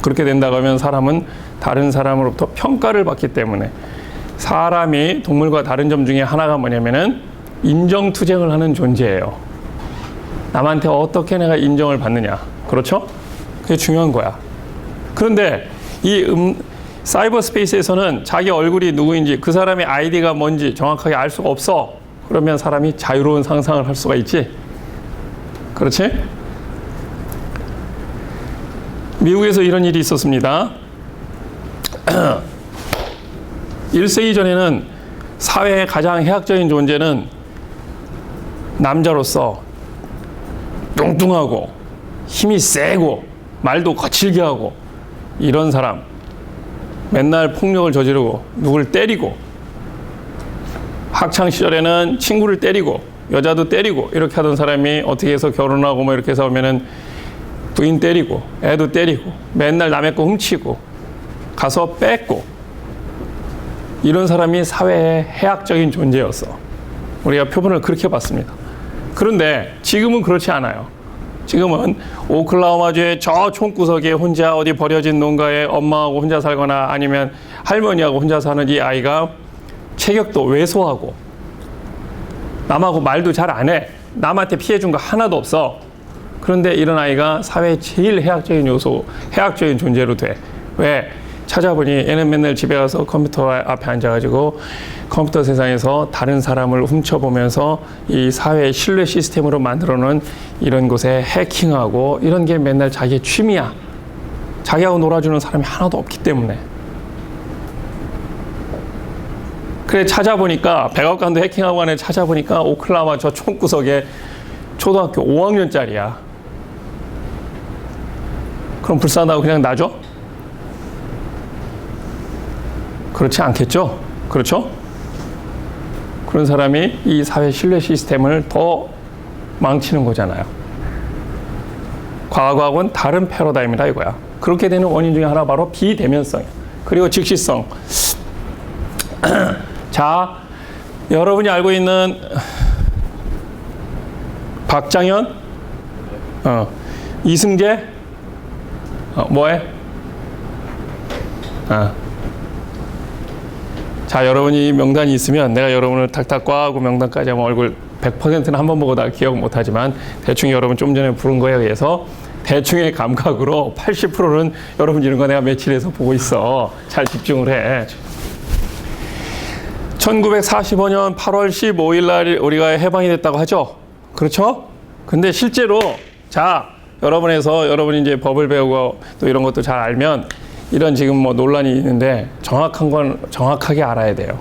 그렇게 된다고 하면 사람은 다른 사람으로부터 평가를 받기 때문에, 사람이 동물과 다른 점 중에 하나가 뭐냐면은 인정투쟁을 하는 존재예요. 남한테 어떻게 내가 인정을 받느냐. 그렇죠? 그게 중요한 거야. 그런데 이 사이버 스페이스에서는 자기 얼굴이 누구인지, 그 사람의 아이디가 뭔지 정확하게 알 수가 없어. 그러면 사람이 자유로운 상상을 할 수가 있지. 그렇지? 미국에서 이런 일이 있었습니다. 1세기 전에는 사회의 가장 해악적인 존재는 남자로서 뚱뚱하고 힘이 세고 말도 거칠게 하고 이런 사람, 맨날 폭력을 저지르고 누굴 때리고, 학창시절에는 친구를 때리고 여자도 때리고 이렇게 하던 사람이 어떻게 해서 결혼하고 뭐 이렇게 해서 오면은 부인 때리고 애도 때리고 맨날 남의 거 훔치고 가서 뺏고, 이런 사람이 사회의 해악적인 존재였어. 우리가 표본을 그렇게 봤습니다. 그런데 지금은 그렇지 않아요. 지금은 오클라호마주의 저 총구석에 혼자 어디 버려진 농가에 엄마하고 혼자 살거나 아니면 할머니하고 혼자 사는 이 아이가 체격도 왜소하고 남하고 말도 잘 안 해. 남한테 피해 준 거 하나도 없어. 그런데 이런 아이가 사회의 제일 해악적인 요소, 해악적인 존재로 돼. 왜? 찾아보니 얘는 맨날 집에 가서 컴퓨터 앞에 앉아가지고 컴퓨터 세상에서 다른 사람을 훔쳐보면서 이 사회의 신뢰 시스템으로 만들어놓은 이런 곳에 해킹하고 이런 게 맨날 자기의 취미야. 자기하고 놀아주는 사람이 하나도 없기 때문에. 그래 찾아보니까 백악관도 해킹하고 안에 찾아보니까 오클라호마 저 총구석에 초등학교 5학년짜리야. 그럼 불쌍하다고 그냥 놔줘? 그렇지 않겠죠? 그렇죠? 그런 사람이 이 사회 신뢰 시스템을 더 망치는 거잖아요. 과거하고는 다른 패러다임이다 이거야. 그렇게 되는 원인 중에 하나 바로 비대면성이야. 그리고 즉시성. 자, 여러분이 알고 있는 박장현, 이승재, 뭐해? 자, 여러분이 명단이 있으면 내가 여러분을 탁탁 꽈하고 명단까지 하면 얼굴 100%는 한 번 보고 다 기억 못하지만 대충 여러분 좀 전에 부른 거에 의해서 대충의 감각으로 80%는 여러분 이런 거 내가 며칠에서 보고 있어. 잘 집중을 해. 1945년 8월 15일 날 우리가 해방이 됐다고 하죠. 그렇죠? 근데 실제로 자, 여러분이 이제 법을 배우고 또 이런 것도 잘 알면 이런 지금 뭐 논란이 있는데 정확한 건 정확하게 알아야 돼요.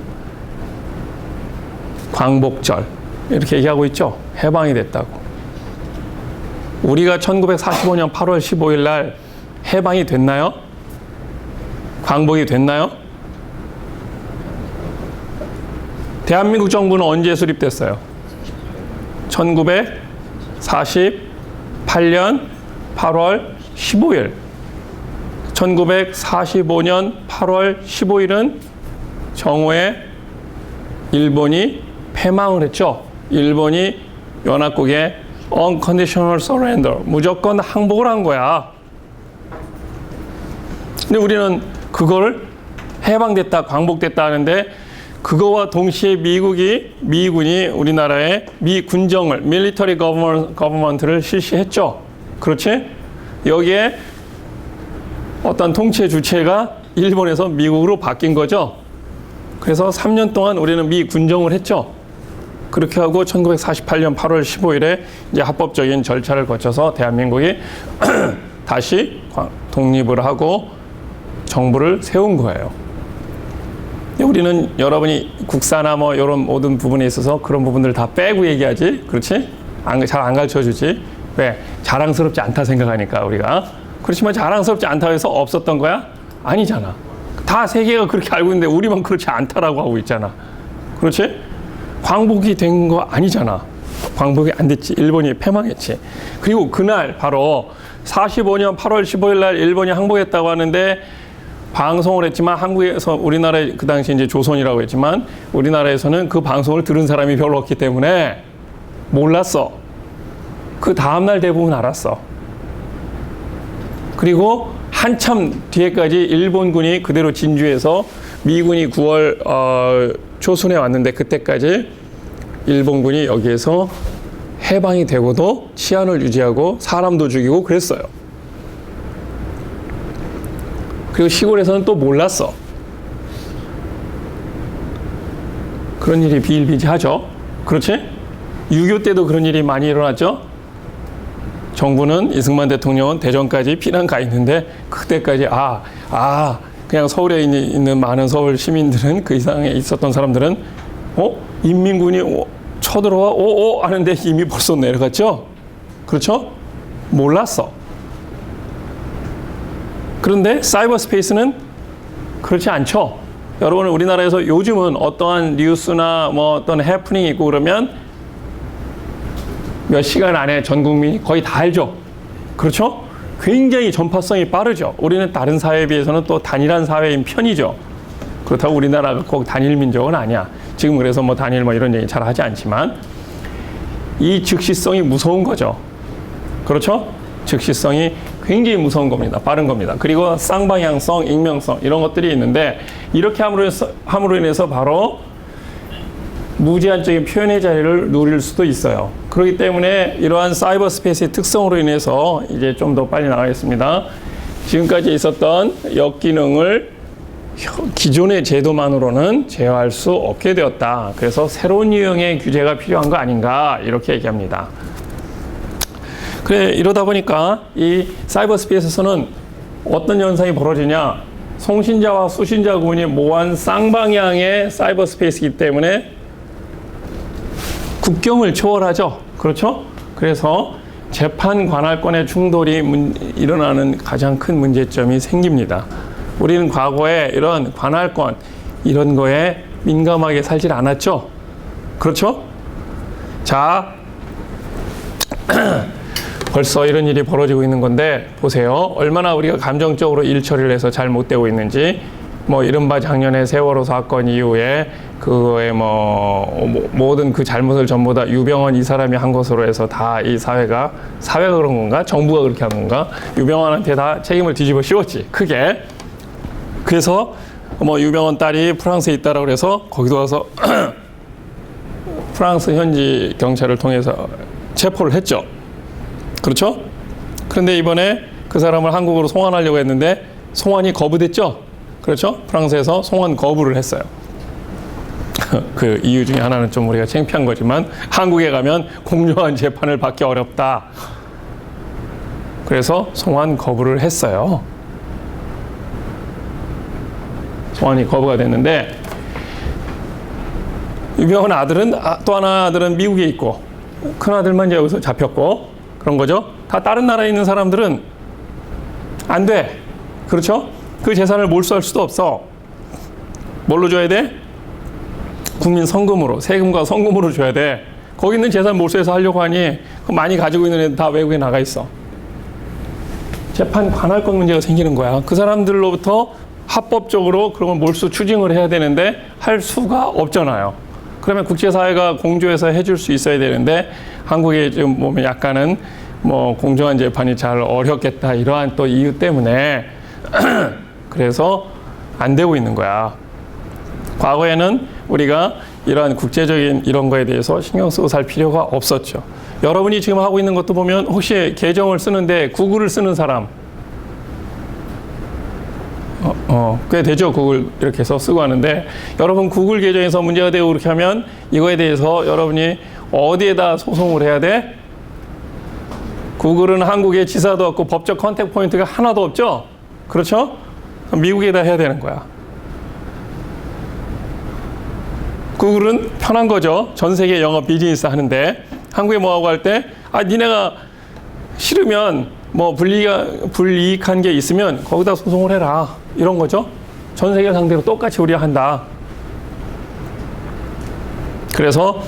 광복절 이렇게 얘기하고 있죠. 해방이 됐다고. 우리가 1945년 8월 15일 날 해방이 됐나요? 광복이 됐나요? 대한민국 정부는 언제 수립됐어요? 1948년 8월 15일. 1945년 8월 15일은 정오에 일본이 패망을 했죠. 일본이 연합국에 unconditional surrender, 무조건 항복을 한 거야. 근데 우리는 그걸 해방됐다, 광복됐다 하는데 그거와 동시에 미군이 우리나라에 미 군정을, military government를 실시했죠. 그렇지? 여기에 어떤 통치 주체가 일본에서 미국으로 바뀐 거죠. 그래서 3년 동안 우리는 미 군정을 했죠. 그렇게 하고 1948년 8월 15일에 이제 합법적인 절차를 거쳐서 대한민국이 다시 독립을 하고 정부를 세운 거예요. 우리는 여러분이 국사나 뭐 이런 모든 부분에 있어서 그런 부분들을 다 빼고 얘기하지. 그렇지? 잘 안 가르쳐 주지. 왜? 자랑스럽지 않다 생각하니까 우리가. 그렇지만 자랑스럽지 않다고 해서 없었던 거야? 아니잖아. 다 세계가 그렇게 알고 있는데 우리만 그렇지 않다라고 하고 있잖아. 그렇지? 광복이 된 거 아니잖아. 광복이 안 됐지. 일본이 패망했지. 그리고 그날 바로 45년 8월 15일 날 일본이 항복했다고 하는데 방송을 했지만 한국에서 우리나라에 그 당시 이제 조선이라고 했지만 우리나라에서는 그 방송을 들은 사람이 별로 없기 때문에 몰랐어. 그 다음날 대부분 알았어. 그리고 한참 뒤에까지 일본군이 그대로 진주해서 미군이 9월 초순에 왔는데 그때까지 일본군이 여기에서 해방이 되고도 치안을 유지하고 사람도 죽이고 그랬어요. 그리고 시골에서는 또 몰랐어. 그런 일이 비일비재하죠. 그렇지? 6.25 때도 그런 일이 많이 일어났죠. 정부는 이승만 대통령은 대전까지 피난 가 있는데 그때까지 그냥 서울에 있는 많은 서울 시민들은 그 이상에 있었던 사람들은 인민군이 쳐들어와 하는데 이미 벌써 내려갔죠. 그렇죠? 몰랐어. 그런데 사이버 스페이스는 그렇지 않죠. 여러분 우리나라에서 요즘은 어떠한 뉴스나 뭐 어떤 해프닝이 있고 그러면 몇 시간 안에 전 국민이 거의 다 알죠. 그렇죠? 굉장히 전파성이 빠르죠. 우리는 다른 사회에 비해서는 또 단일한 사회인 편이죠. 그렇다고 우리나라가 꼭 단일 민족은 아니야. 지금 그래서 뭐 단일 뭐 이런 얘기 잘 하지 않지만 이 즉시성이 무서운 거죠. 그렇죠? 즉시성이 굉장히 무서운 겁니다. 빠른 겁니다. 그리고 쌍방향성, 익명성 이런 것들이 있는데 이렇게 함으로 인해서 바로 무제한적인 표현의 자유를 누릴 수도 있어요. 그렇기 때문에 이러한 사이버 스페이스의 특성으로 인해서 이제 좀 더 빨리 나가겠습니다. 지금까지 있었던 역기능을 기존의 제도만으로는 제어할 수 없게 되었다. 그래서 새로운 유형의 규제가 필요한 거 아닌가 이렇게 얘기합니다. 그래, 이러다 보니까 이 사이버 스페이스에서는 어떤 현상이 벌어지냐? 송신자와 수신자 구분이 모호한 쌍방향의 사이버 스페이스이기 때문에 국경을 초월하죠. 그렇죠? 그래서 재판 관할권의 충돌이 일어나는 가장 큰 문제점이 생깁니다. 우리는 과거에 이런 관할권, 이런 거에 민감하게 살질 않았죠? 그렇죠? 자, 벌써 이런 일이 벌어지고 있는 건데 보세요. 얼마나 우리가 감정적으로 일 처리를 해서 잘못되고 있는지. 뭐 이른바 작년에 세월호 사건 이후에 그거에 모든 그 잘못을 전부 다 유병헌 이 사람이 한 것으로 해서 다 이 사회가 그런 건가? 정부가 그렇게 한 건가? 유병헌한테 다 책임을 뒤집어 씌웠지. 크게. 그래서 유병헌 딸이 프랑스에 있다라고 그래서 거기도 와서 프랑스 현지 경찰을 통해서 체포를 했죠. 그렇죠? 그런데 이번에 그 사람을 한국으로 송환하려고 했는데 송환이 거부됐죠? 그렇죠? 프랑스에서 송환 거부를 했어요. 그 이유 중에 하나는 좀 우리가 창피한 거지만 한국에 가면 공정한 재판을 받기 어렵다. 그래서 송환 거부를 했어요. 송환이 거부가 됐는데 유병헌 아들은 또 하나 아들은 미국에 있고 큰 아들만 이제 여기서 잡혔고 그런 거죠. 다 다른 나라에 있는 사람들은 안 돼. 그렇죠? 그 재산을 몰수할 수도 없어. 뭘로 줘야 돼? 국민 성금으로, 세금과 성금으로 줘야 돼. 거기 있는 재산 몰수해서 하려고 하니 많이 가지고 있는 애들 다 외국에 나가 있어. 재판 관할권 문제가 생기는 거야. 그 사람들로부터 합법적으로 그런 걸 몰수 추징을 해야 되는데 할 수가 없잖아요. 그러면 국제사회가 공조해서 해줄 수 있어야 되는데 한국에 지금 보면 약간은 공정한 재판이 잘 어렵겠다 이러한 또 이유 때문에 그래서 안 되고 있는 거야. 과거에는 우리가 이러한 국제적인 이런 거에 대해서 신경 쓰고 살 필요가 없었죠. 여러분이 지금 하고 있는 것도 보면 혹시 계정을 쓰는데 구글을 쓰는 사람 꽤 되죠. 구글 이렇게 해서 쓰고 하는데 여러분 구글 계정에서 문제가 되고 그렇게 하면 이거에 대해서 여러분이 어디에다 소송을 해야 돼? 구글은 한국에 지사도 없고 법적 컨택 포인트가 하나도 없죠. 그렇죠? 미국에다 해야 되는 거야. 구글은 편한 거죠. 전 세계 영업 비즈니스 하는데 한국에 뭐하고 할 때 니네가 싫으면 불이익한 게 있으면 거기다 소송을 해라. 이런 거죠. 전 세계 상대로 똑같이 우리가 한다. 그래서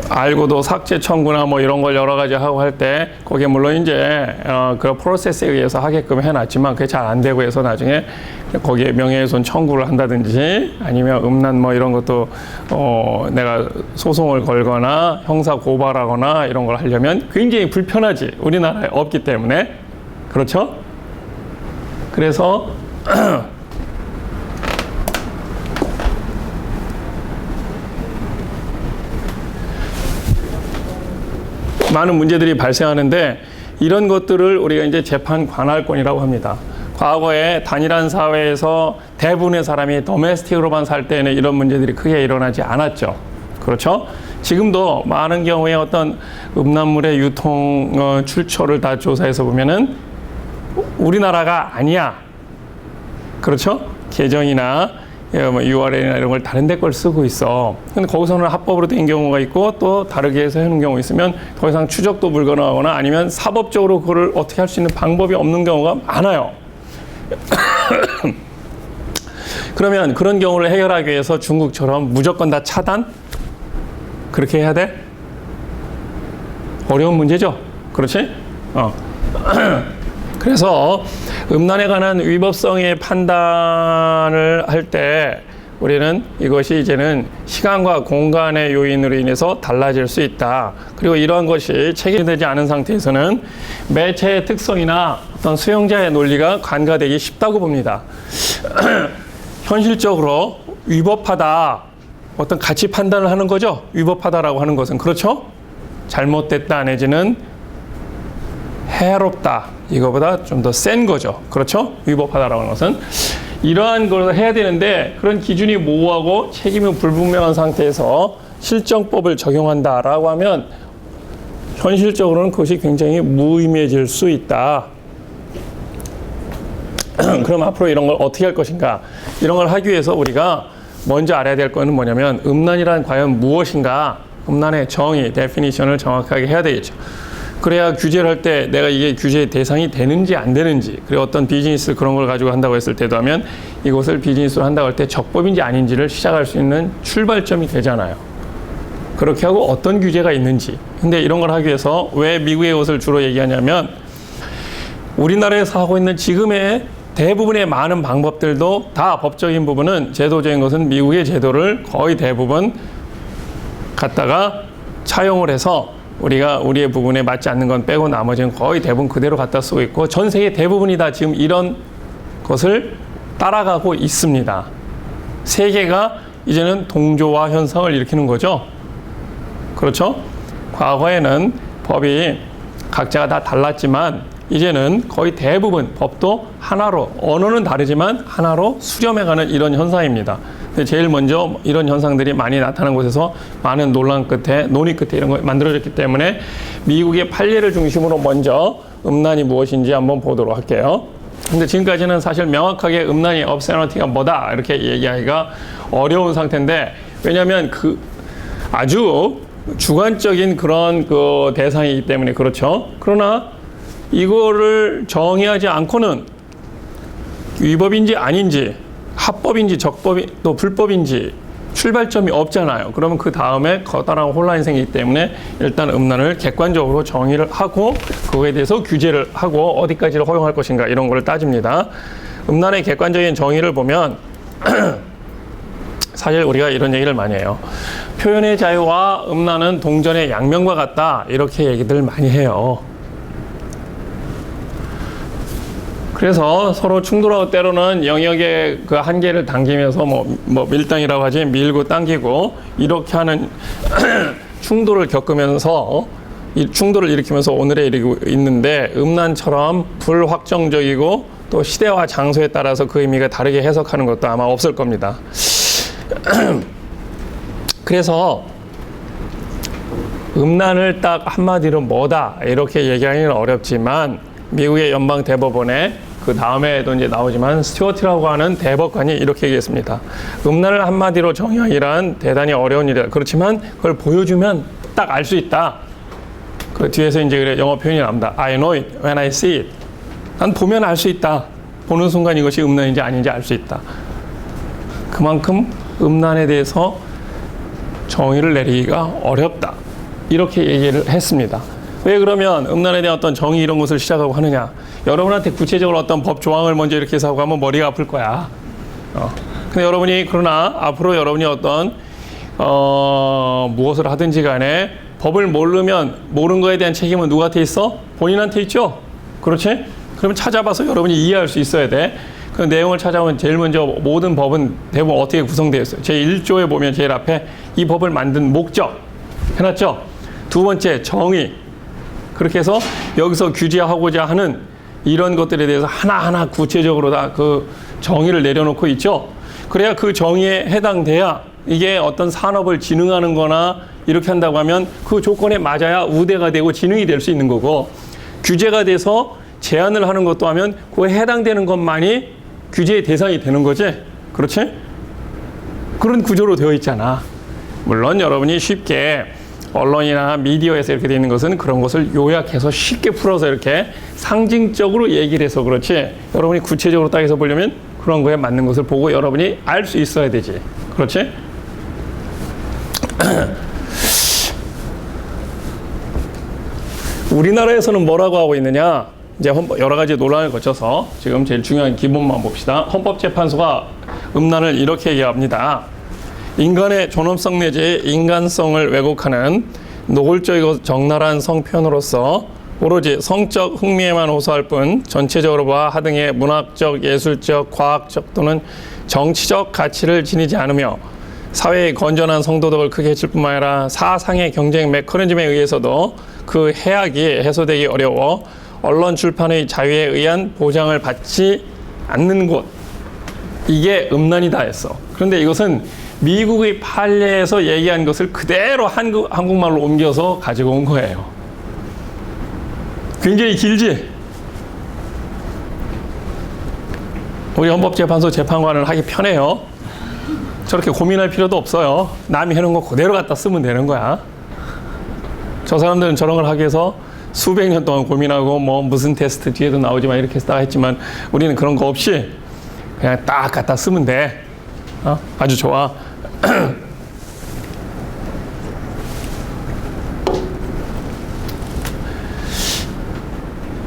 알고도 삭제 청구나 이런 걸 여러 가지 하고 할 때 거기에 물론 이제 그 프로세스에 의해서 하게끔 해놨지만 그게 잘 안 되고 해서 나중에 거기에 명예훼손 청구를 한다든지 아니면 음란 이런 것도 내가 소송을 걸거나 형사 고발하거나 이런 걸 하려면 굉장히 불편하지. 우리나라에 없기 때문에. 그렇죠? 그래서 많은 문제들이 발생하는데 이런 것들을 우리가 이제 재판 관할권이라고 합니다. 과거에 단일한 사회에서 대부분의 사람이 도메스틱으로만 살 때는 이런 문제들이 크게 일어나지 않았죠. 그렇죠? 지금도 많은 경우에 어떤 음란물의 유통 출처를 다 조사해서 보면은 우리나라가 아니야. 그렇죠? 계정이나 URL이나 이런 걸 다른 데 걸 쓰고 있어. 근데 거기서는 합법으로 된 경우가 있고 또 다르게 해서 해놓은 경우가 있으면 더 이상 추적도 불가능하거나 아니면 사법적으로 그걸 어떻게 할 수 있는 방법이 없는 경우가 많아요. 그러면 그런 경우를 해결하기 위해서 중국처럼 무조건 다 차단? 그렇게 해야 돼? 어려운 문제죠? 그렇지? 그래서 음란에 관한 위법성의 판단을 할 때 우리는 이것이 이제는 시간과 공간의 요인으로 인해서 달라질 수 있다. 그리고 이러한 것이 체계되지 않은 상태에서는 매체의 특성이나 어떤 수용자의 논리가 간과되기 쉽다고 봅니다. 현실적으로 위법하다. 어떤 가치 판단을 하는 거죠. 위법하다라고 하는 것은. 그렇죠? 잘못됐다 내지는 해롭다. 이거보다 좀 더 센 거죠. 그렇죠? 위법하다라고 하는 것은. 이러한 걸 해야 되는데 그런 기준이 모호하고 책임이 불분명한 상태에서 실정법을 적용한다라고 하면 현실적으로는 그것이 굉장히 무의미해질 수 있다. 그럼 앞으로 이런 걸 어떻게 할 것인가? 이런 걸 하기 위해서 우리가 먼저 알아야 될 거는 뭐냐면 음란이란 과연 무엇인가? 음란의 정의, 데피니션을 정확하게 해야 되겠죠. 그래야 규제를 할 때 내가 이게 규제의 대상이 되는지 안 되는지, 그리고 어떤 비즈니스 그런 걸 가지고 한다고 했을 때도 하면 이것을 비즈니스로 한다고 할 때 적법인지 아닌지를 시작할 수 있는 출발점이 되잖아요. 그렇게 하고 어떤 규제가 있는지. 근데 이런 걸 하기 위해서 왜 미국의 것을 주로 얘기하냐면 우리나라에서 하고 있는 지금의 대부분의 많은 방법들도 다 법적인 부분은 제도적인 것은 미국의 제도를 거의 대부분 갖다가 차용을 해서 우리가 우리의 부분에 맞지 않는 건 빼고 나머지는 거의 대부분 그대로 갖다 쓰고 있고 전 세계 대부분이 다 지금 이런 것을 따라가고 있습니다. 세계가 이제는 동조화 현상을 일으키는 거죠. 그렇죠? 과거에는 법이 각자가 다 달랐지만 이제는 거의 대부분 법도 하나로, 언어는 다르지만 하나로 수렴해가는 이런 현상입니다. 제일 먼저 이런 현상들이 많이 나타난 곳에서 많은 논의 끝에 이런 거 만들어졌기 때문에 미국의 판례를 중심으로 먼저 음란이 무엇인지 한번 보도록 할게요. 근데 지금까지는 사실 명확하게 음란이 obscenity가 뭐다 이렇게 얘기하기가 어려운 상태인데 왜냐하면 그 아주 주관적인 그런 그 대상이기 때문에 그렇죠. 그러나 이거를 정의하지 않고는 위법인지 아닌지 합법인지 적법이 또 불법인지 출발점이 없잖아요. 그러면 그 다음에 커다란 혼란이 생기기 때문에 일단 음란을 객관적으로 정의를 하고 그거에 대해서 규제를 하고 어디까지를 허용할 것인가 이런 걸 따집니다. 음란의 객관적인 정의를 보면 사실 우리가 이런 얘기를 많이 해요. 표현의 자유와 음란은 동전의 양면과 같다 이렇게 얘기들 많이 해요. 그래서 서로 충돌하고 때로는 영역의 그 한계를 당기면서 뭐 밀당이라고 하지 밀고 당기고 이렇게 하는 충돌을 겪으면서 이 충돌을 일으키면서 오늘에 이르고 있는데 음란처럼 불확정적이고 또 시대와 장소에 따라서 그 의미가 다르게 해석하는 것도 아마 없을 겁니다. 그래서 음란을 딱 한마디로 뭐다 이렇게 얘기하기는 어렵지만 미국의 연방 대법원에 그 다음에도 이제 나오지만 스튜어트라고 하는 대법관이 이렇게 얘기했습니다. 음란을 한마디로 정의하기란 대단히 어려운 일이다. 그렇지만 그걸 보여주면 딱 알 수 있다. 그 뒤에서 이제 영어 표현이 나옵니다. I know it when I see it. 난 보면 알 수 있다. 보는 순간 이것이 음란인지 아닌지 알 수 있다. 그만큼 음란에 대해서 정의를 내리기가 어렵다. 이렇게 얘기를 했습니다. 왜 그러면 음란에 대한 어떤 정의 이런 것을 시작하고 하느냐? 여러분한테 구체적으로 어떤 법 조항을 먼저 이렇게 해서 하고 하면 머리가 아플 거야. 근데 여러분이 그러나 앞으로 여러분이 어떤 무엇을 하든지 간에 법을 모르면 모르는 거에 대한 책임은 누구한테 있어? 본인한테 있죠? 그렇지? 그러면 찾아봐서 여러분이 이해할 수 있어야 돼. 그 내용을 찾아보면 제일 먼저 모든 법은 대부분 어떻게 구성되어 있어요? 제1조에 보면 제일 앞에 이 법을 만든 목적 해놨죠? 두 번째 정의. 그렇게 해서 여기서 규제하고자 하는 이런 것들에 대해서 하나하나 구체적으로 다 그 정의를 내려놓고 있죠. 그래야 그 정의에 해당돼야 이게 어떤 산업을 진흥하는 거나 이렇게 한다고 하면 그 조건에 맞아야 우대가 되고 진흥이 될 수 있는 거고 규제가 돼서 제한을 하는 것도 하면 그에 해당되는 것만이 규제의 대상이 되는 거지. 그렇지? 그런 구조로 되어 있잖아. 물론 여러분이 쉽게 언론이나 미디어에서 이렇게 되어 있는 것은 그런 것을 요약해서 쉽게 풀어서 이렇게 상징적으로 얘기를 해서 그렇지 여러분이 구체적으로 딱 해서 보려면 그런 거에 맞는 것을 보고 여러분이 알 수 있어야 되지. 그렇지? 우리나라에서는 뭐라고 하고 있느냐? 이제 여러 가지 논란을 거쳐서 지금 제일 중요한 기본만 봅시다. 헌법재판소가 음란을 이렇게 얘기합니다. 인간의 존엄성 내지 인간성을 왜곡하는 노골적이고 적나라한 성표현으로서 오로지 성적 흥미에만 호소할 뿐 전체적으로 봐 하등의 문학적, 예술적, 과학적 또는 정치적 가치를 지니지 않으며 사회의 건전한 성도덕을 크게 해칠 뿐만 아니라 사상의 경쟁 메커니즘에 의해서도 그 해악이 해소되기 어려워 언론 출판의 자유에 의한 보장을 받지 않는 곳, 이게 음란이다 했어. 그런데 이것은 미국의 판례에서 얘기한 것을 그대로 한국말로 옮겨서 가지고 온 거예요. 굉장히 길지? 우리 헌법재판소 재판관을 하기 편해요. 저렇게 고민할 필요도 없어요. 남이 해놓은 거 그대로 갖다 쓰면 되는 거야. 저 사람들은 저런 걸 하기 위해서 수백 년 동안 고민하고 뭐 무슨 테스트 뒤에도 나오지만 이렇게 쓰다가 했지만 우리는 그런 거 없이 그냥 딱 갖다 쓰면 돼. 아주 좋아.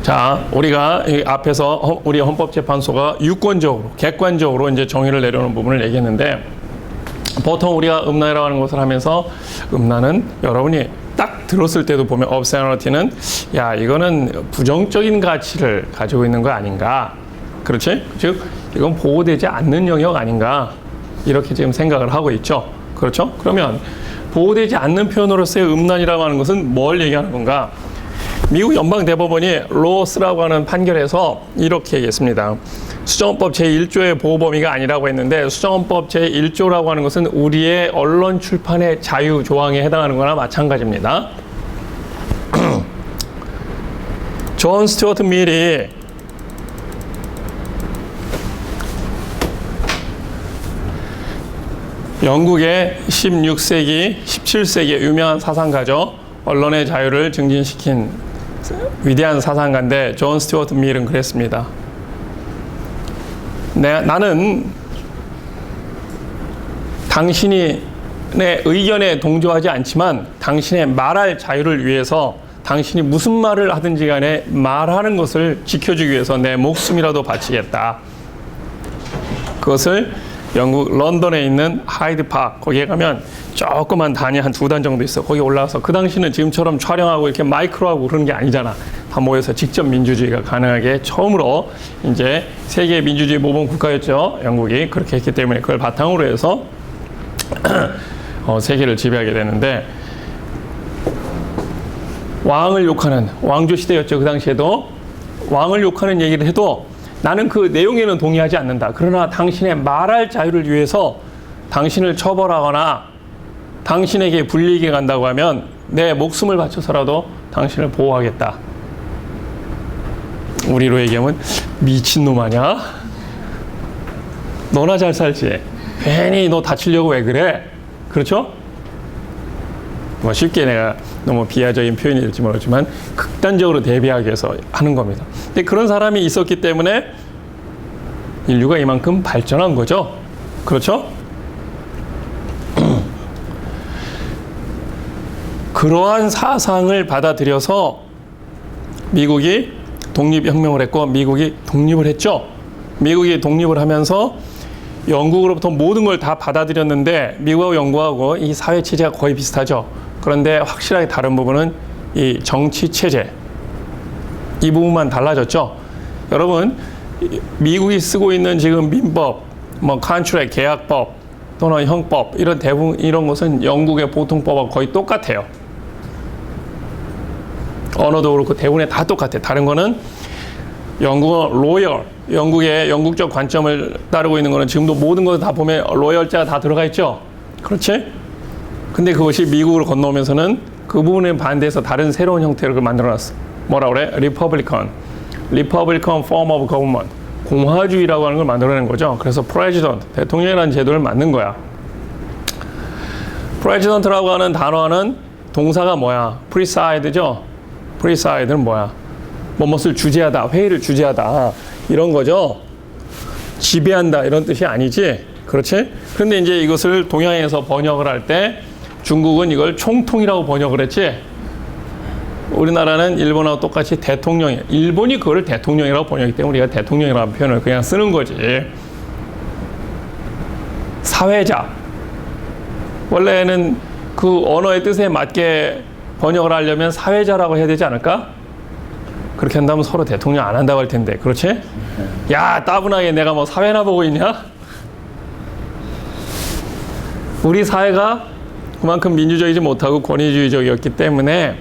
자, 우리가 이 앞에서 우리 헌법재판소가 유권적으로, 객관적으로 이제 정의를 내려놓은 부분을 얘기했는데, 보통 우리가 음란이라고 하는 것을 하면서 음란은 여러분이 딱 들었을 때도 보면 obscenity는 야, 이거는 부정적인 가치를 가지고 있는 거 아닌가? 그렇지? 즉, 이건 보호되지 않는 영역 아닌가? 이렇게 지금 생각을 하고 있죠. 그렇죠? 그러면 보호되지 않는 표현으로서의 음란이라고 하는 것은 뭘 얘기하는 건가? 미국 연방대법원이 로스라고 하는 판결에서 이렇게 얘기했습니다. 수정헌법 제1조의 보호 범위가 아니라고 했는데 수정헌법 제1조라고 하는 것은 우리의 언론 출판의 자유 조항에 해당하는 거나 마찬가지입니다. 존 스튜어트 밀이 영국의 16세기, 17세기 유명한 사상가죠. 언론의 자유를 증진시킨 위대한 사상가인데 존 스튜어트 밀은 그랬습니다. 나는 당신의 의견에 동조하지 않지만 당신의 말할 자유를 위해서 당신이 무슨 말을 하든지 간에 말하는 것을 지켜주기 위해서 내 목숨이라도 바치겠다. 그것을 영국 런던에 있는 하이드 파크, 거기에 가면 조그만 단이 한 2단 정도 있어. 거기 올라가서 그 당시는 지금처럼 촬영하고 이렇게 마이크로 하고 그러는 게 아니잖아. 다 모여서 직접 민주주의가 가능하게 처음으로 이제 세계 민주주의 모범 국가였죠. 영국이 그렇게 했기 때문에 그걸 바탕으로 해서 세계를 지배하게 되는데, 왕을 욕하는 왕조 시대였죠. 그 당시에도 왕을 욕하는 얘기를 해도 나는 그 내용에는 동의하지 않는다. 그러나 당신의 말할 자유를 위해서 당신을 처벌하거나 당신에게 불리하게 간다고 하면 내 목숨을 바쳐서라도 당신을 보호하겠다. 우리로 얘기하면 미친놈 아냐? 너나 잘 살지. 괜히 너 다치려고 왜 그래? 그렇죠? 뭐 쉽게 내가 너무 비하적인 표현이 될지 모르지만 극단적으로 대비하기 위해서 하는 겁니다. 근데 그런 사람이 있었기 때문에 인류가 이만큼 발전한 거죠. 그렇죠? 그러한 사상을 받아들여서 미국이 독립혁명을 했고 미국이 독립을 했죠. 미국이 독립을 하면서 영국으로부터 모든 걸 다 받아들였는데 미국하고 영국하고 이 사회체제가 거의 비슷하죠. 그런데 확실하게 다른 부분은 이 정치체제, 이 부분만 달라졌죠. 여러분, 미국이 쓰고 있는 지금 민법, 뭐 컨트랙, 계약법 또는 형법 이런 대부분 이런 것은 영국의 보통법하고 거의 똑같아요. 언어도 그렇고 대부분에 다 똑같아. 다른 거는 영국은 로열, 영국의 영국적 관점을 따르고 있는 거는 지금도 모든 거 다 보면 로열자가 다 들어가 있죠. 그렇지? 근데 그것이 미국으로 건너오면서는 그 부분에 반대해서 다른 새로운 형태를 만들어놨어. 뭐라 그래? 리퍼블리컨 form of government. 공화주의라고 하는 걸 만들어낸 거죠. 그래서 president, 대통령이라는 제도를 만든 거야. president라고 하는 단어는 동사가 뭐야? preside죠. preside는 뭐야? 무엇을 주재하다, 회의를 주재하다 이런 거죠. 지배한다 이런 뜻이 아니지. 그렇지? 그런데 이제 이것을 동양에서 번역을 할 때 중국은 이걸 총통이라고 번역을 했지. 우리나라는 일본하고 똑같이 대통령이, 일본이 그걸 대통령이라고 번역하기 때문에 우리가 대통령이라는 표현을 그냥 쓰는 거지. 사회자. 원래는 그 언어의 뜻에 맞게 번역을 하려면 사회자라고 해야 되지 않을까? 그렇게 한다면 서로 대통령 안 한다고 할 텐데. 그렇지? 야, 따분하게 내가 뭐 사회나 보고 있냐? 우리 사회가 그만큼 민주적이지 못하고 권위주의적이었기 때문에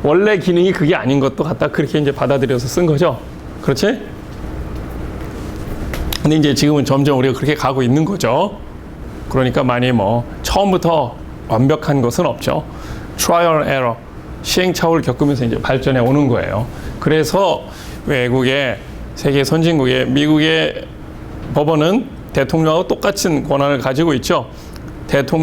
원래 기능이 그게 아닌 것도 갖다 그렇게 이제 받아들여서 쓴 거죠. 그렇지? 근데 이제 지금은 점점 우리가 그렇게 가고 있는 거죠. 그러니까 많이 뭐 처음부터 완벽한 것은 없죠. 트라이얼 앤 에러, 시행착오를 겪으면서 이제 발전해 오는 거예요. 그래서 외국의 세계 선진국의 미국의 법원은 대통령하고 똑같은 권한을 가지고 있죠.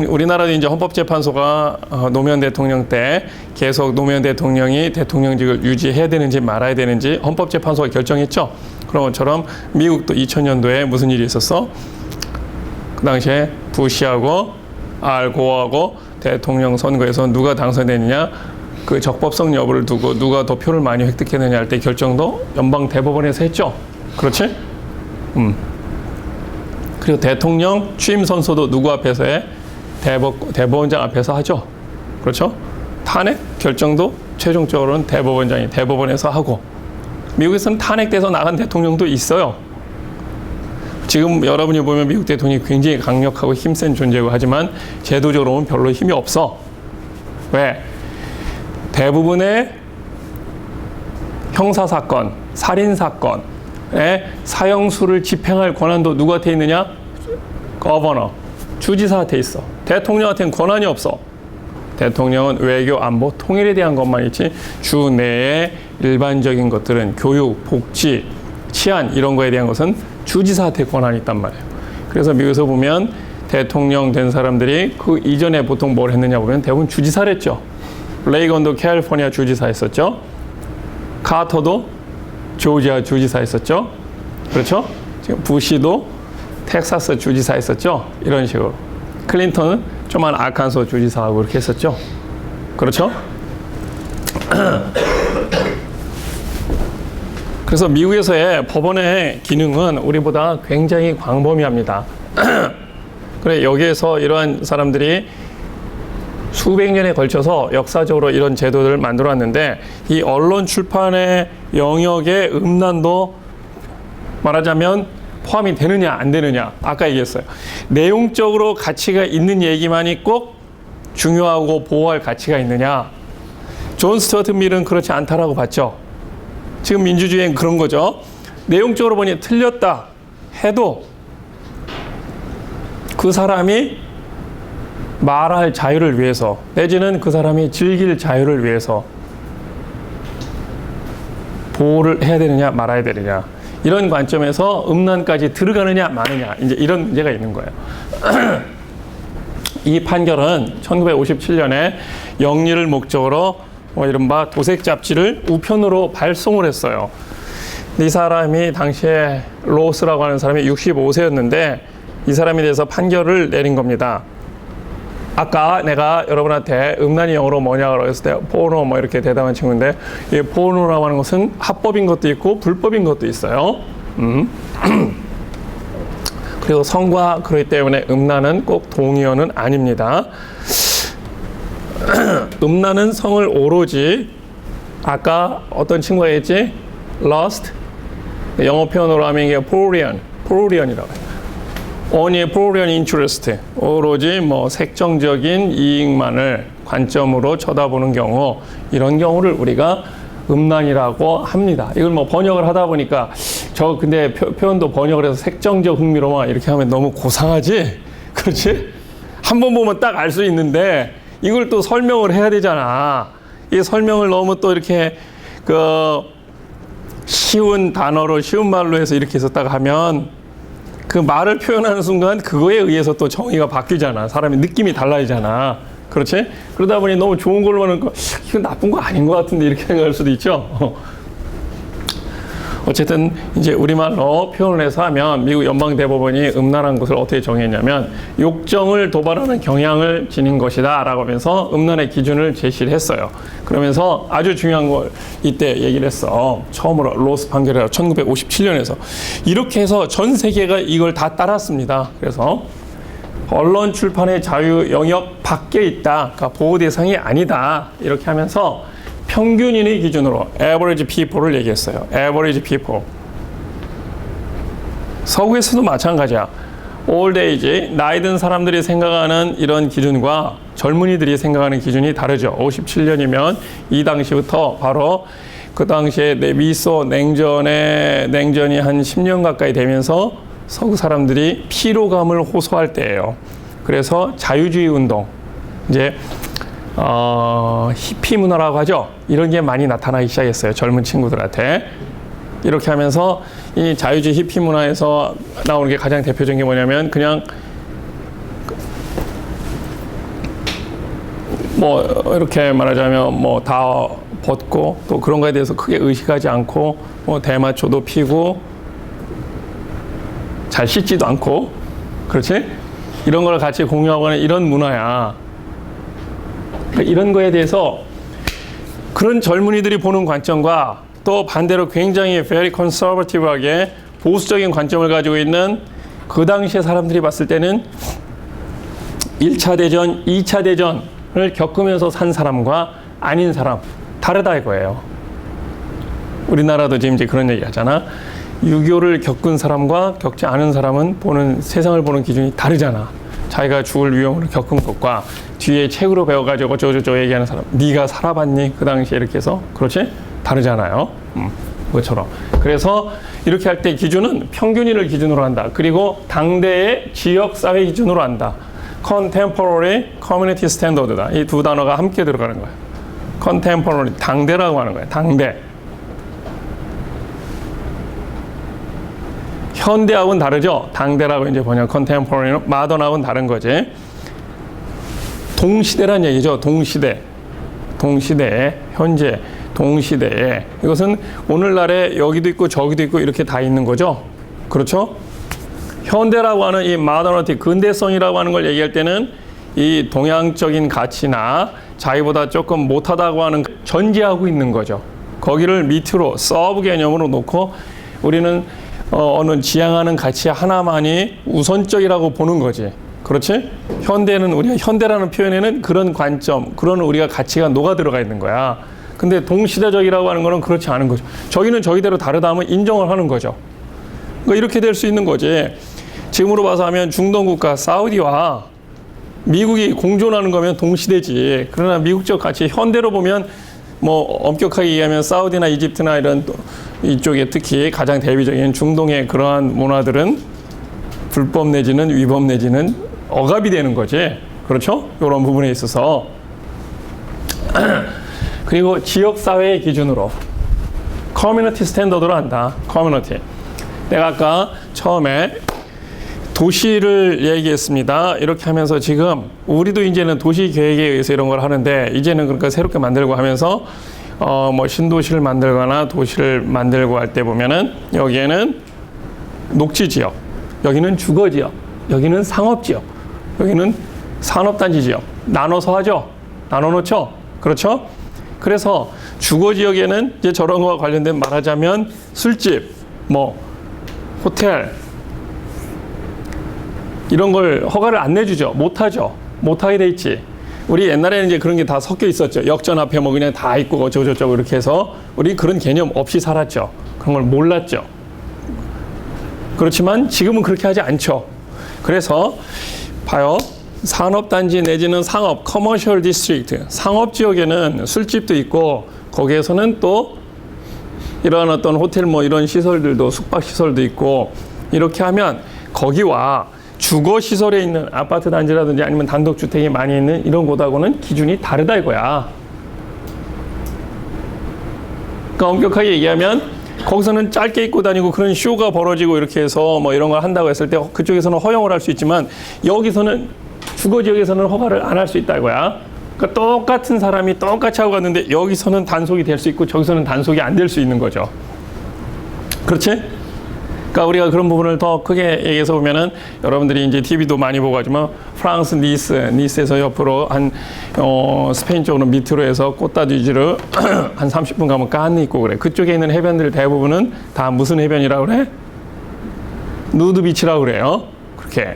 우리나라도 이제 헌법재판소가 노무현 대통령 때 계속 노무현 대통령이 대통령직을 유지해야 되는지 말아야 되는지 헌법재판소가 결정했죠. 그런 것처럼 미국도 2000년도에 무슨 일이 있었어? 그 당시에 부시하고 알 고어하고 대통령 선거에서 누가 당선됐느냐, 그 적법성 여부를 두고 누가 더 표를 많이 획득했느냐 할 때 결정도 연방 대법원에서 했죠. 그렇지? 그리고 대통령 취임 선서도 누구 앞에서 해? 대법원장 앞에서 하죠. 그렇죠? 탄핵 결정도 최종적으로는 대법원에서 하고, 미국에서는 탄핵돼서 나간 대통령도 있어요. 지금 여러분이 보면 미국 대통령이 굉장히 강력하고 힘센 존재고 하지만 제도적으로는 별로 힘이 없어. 왜? 대부분의 형사사건, 살인사건에 사형수를 집행할 권한도 누구한테 있느냐? 거버너, 주지사한테 있어. 대통령한테는 권한이 없어. 대통령은 외교, 안보, 통일에 대한 것만 있지 주 내의 일반적인 것들은 교육, 복지, 치안 이런 거에 대한 것은 주지사한테 권한이 있단 말이에요. 그래서 미국에서 보면 대통령 된 사람들이 그 이전에 보통 뭘 했느냐 보면 대부분 주지사를 했죠. 레이건도 캘리포니아 주지사 했었죠. 카터도 조지아 주지사 했었죠. 그렇죠? 지금 부시도 텍사스 주지사 했었죠. 이런 식으로. 클린턴은 좀만 아칸소 주지사하고 그렇게 했었죠. 그렇죠? 그래서 미국에서의 법원의 기능은 우리보다 굉장히 광범위합니다. 그래, 여기에서 이러한 사람들이 수백 년에 걸쳐서 역사적으로 이런 제도들을 만들어 왔는데, 이 언론 출판의 영역의 음란도 말하자면 포함이 되느냐 안 되느냐, 아까 얘기했어요. 내용적으로 가치가 있는 얘기만이 꼭 중요하고 보호할 가치가 있느냐. 존 스튜어트 밀은 그렇지 않다라고 봤죠. 지금 민주주의는 그런 거죠. 내용적으로 보니 틀렸다 해도 그 사람이 말할 자유를 위해서, 내지는 그 사람이 즐길 자유를 위해서 보호를 해야 되느냐 말아야 되느냐, 이런 관점에서 음란까지 들어가느냐 마느냐, 이제 이런 문제가 있는 거예요. 이 판결은 1957년에 영리를 목적으로 이른바 도색 잡지를 우편으로 발송을 했어요. 이 사람이 당시에 로스라고 하는 사람이 65세였는데 이 사람에 대해서 판결을 내린 겁니다. 아까 내가 여러분한테 음란이 영어로 뭐냐고 했을 때 포르노 뭐 이렇게 대답한 친구인데, 이 포르노라고 하는 것은 합법인 것도 있고 불법인 것도 있어요. 그리고 성과 그렇기 때문에 음란은 꼭 동의어는 아닙니다. 음란은 성을 오로지 아까 어떤 친구가 했지? lust, 영어 표현으로 하면 이게 prurient, only prurient interest, 오로지 뭐 색정적인 이익만을 관점으로 쳐다보는 경우, 이런 경우를 우리가 음란이라고 합니다. 이걸 뭐 번역을 하다 보니까 근데 표현도 번역을 해서 색정적 흥미로만 이렇게 하면 너무 고상하지? 그렇지? 한 번 보면 딱 알 수 있는데 이걸 또 설명을 해야 되잖아. 이 설명을 너무 또 이렇게 쉬운 단어로 쉬운 말로 해서 이렇게 해서 딱 하면 그 말을 표현하는 순간 그거에 의해서 또 정의가 바뀌잖아. 사람의 느낌이 달라지잖아. 그렇지? 그러다 보니 너무 좋은 걸로 하는 거, 이건 나쁜 거 아닌 것 같은데 이렇게 생각할 수도 있죠. 어쨌든 이제 우리말로 표현을 해서 하면 미국 연방대법원이 음란한 것을 어떻게 정했냐면 욕정을 도발하는 경향을 지닌 것이다 라고 하면서 음란의 기준을 제시를 했어요. 그러면서 아주 중요한 걸 이때 얘기를 했어. 처음으로 로스 판결이라 1957년에서 이렇게 해서 전 세계가 이걸 다 따랐습니다. 그래서 언론 출판의 자유 영역 밖에 있다, 그러니까 보호 대상이 아니다, 이렇게 하면서 평균인의 기준으로 average people를 얘기했어요. average people. 서구에서도 마찬가지야. old age, 나이 든 사람들이 생각하는 이런 기준과 젊은이들이 생각하는 기준이 다르죠. 57년이면 이 당시부터 바로 그 당시에 미소 냉전이 한 10년 가까이 되면서 서구 사람들이 피로감을 호소할 때예요. 그래서 자유주의 운동, 이제 히피 문화라고 하죠. 이런 게 많이 나타나기 시작했어요. 젊은 친구들한테. 이렇게 하면서 이 자유주의 히피 문화에서 나오는 게 가장 대표적인 게 뭐냐면 그냥 뭐 이렇게 말하자면 뭐 다 벗고 또 그런 거에 대해서 크게 의식하지 않고 뭐 대마초도 피고 잘 씻지도 않고, 그렇지? 이런 걸 같이 공유하고 하는 이런 문화야. 그러니까 이런 거에 대해서 그런 젊은이들이 보는 관점과 또 반대로 굉장히 very conservative하게 보수적인 관점을 가지고 있는 그 당시에 사람들이 봤을 때는 1차 대전, 2차 대전을 겪으면서 산 사람과 아닌 사람 다르다 이거예요. 우리나라도 지금 이제 그런 얘기 하잖아. 6.25를 겪은 사람과 겪지 않은 사람은 세상을 보는 기준이 다르잖아. 자기가 죽을 위험을 겪은 것과 뒤에 책으로 배워가지고 저저저 얘기하는 사람, 네가 살아봤니? 그 당시에 이렇게 해서, 그렇지? 다르잖아요. 그것처럼. 그래서 이렇게 할 때 기준은 평균인을 기준으로 한다. 그리고 당대의 지역사회 기준으로 한다. Contemporary Community Standard다. 이 두 단어가 함께 들어가는 거예요. Contemporary, 당대라고 하는 거예요. 당대. 현대하고는 다르죠. 당대라고 이제 번역, Contemporary는 마더나하고는 다른 거지. 동시대란 얘기죠. 동시대에, 현재, 동시대에. 이것은 오늘날에 여기도 있고 저기도 있고 이렇게 다 있는 거죠. 그렇죠? 현대라고 하는 이 마더너티, 근대성이라고 하는 걸 얘기할 때는 이 동양적인 가치나 자기보다 조금 못하다고 하는 전제하고 있는 거죠. 거기를 밑으로 서브 개념으로 놓고 우리는 어느 지향하는 가치 하나만이 우선적이라고 보는 거지. 그렇지? 현대는 우리가 현대라는 표현에는 그런 관점, 그런 우리가 가치가 녹아 들어가 있는 거야. 근데 동시대적이라고 하는 거는 그렇지 않은 거죠. 저기는 저기대로 다르다 하면 인정을 하는 거죠. 그러니까 이렇게 될 수 있는 거지. 지금으로 봐서 하면 중동 국가 사우디와 미국이 공존하는 거면 동시대지. 그러나 미국적 가치 현대로 보면 뭐 엄격하게 얘기하면 사우디나 이집트나 이런 이쪽에 특히 가장 대비적인 중동의 그러한 문화들은 불법 내지는 위법 내지는 억압이 되는 거지. 그렇죠? 이런 부분에 있어서. 그리고 지역사회의 기준으로 커뮤니티 스탠더드로 한다. 커뮤니티. 내가 아까 처음에 도시를 얘기했습니다. 이렇게 하면서 지금 우리도 이제는 도시 계획에 의해서 이런 걸 하는데 이제는 그러니까 새롭게 만들고 하면서 뭐 신도시를 만들거나 도시를 만들고 할 때 보면은 여기에는 녹지 지역, 여기는 주거 지역, 여기는 상업 지역, 여기는 산업단지 지역 나눠서 하죠. 나눠 놓죠. 그렇죠? 그래서 주거 지역에는 이제 저런 거와 관련된 말하자면 술집, 뭐 호텔 이런 걸 허가를 안 내주죠. 못하죠. 못하게 돼 있지. 우리 옛날에는 이제 그런 게 다 섞여 있었죠. 역전 앞에 뭐 그냥 다 있고 어쩌고저쩌고 이렇게 해서 우리 그런 개념 없이 살았죠. 그런 걸 몰랐죠. 그렇지만 지금은 그렇게 하지 않죠. 그래서 봐요. 산업단지 내지는 상업, 커머셜 디스트릭트, 상업지역에는 술집도 있고 거기에서는 또 이런 어떤 호텔 뭐 이런 시설들도 숙박시설도 있고 이렇게 하면 거기와 주거시설에 있는 아파트 단지라든지 아니면 단독주택이 많이 있는 이런 곳하고는 기준이 다르다 이거야. 그러니까 엄격하게 얘기하면 거기서는 짧게 입고 다니고 그런 쇼가 벌어지고 이렇게 해서 뭐 이런 걸 한다고 했을 때 그쪽에서는 허용을 할 수 있지만 여기서는 주거지역에서는 허가를 안 할 수 있다 이거야. 그러니까 똑같은 사람이 똑같이 하고 갔는데 여기서는 단속이 될 수 있고 저기서는 단속이 안 될 수 있는 거죠. 그렇지? 그러니까 우리가 그런 부분을 더 크게 얘기해서 보면은 여러분들이 이제 TV도 많이 보고 하지만 프랑스 니스에서 옆으로 한 스페인 쪽으로 밑으로 해서 꼬따디지르 한 30분 가면 깐느 있고 그래. 그쪽에 있는 해변들 대부분은 다 무슨 해변이라고 그래? 누드 비치라고 그래요. 그렇게.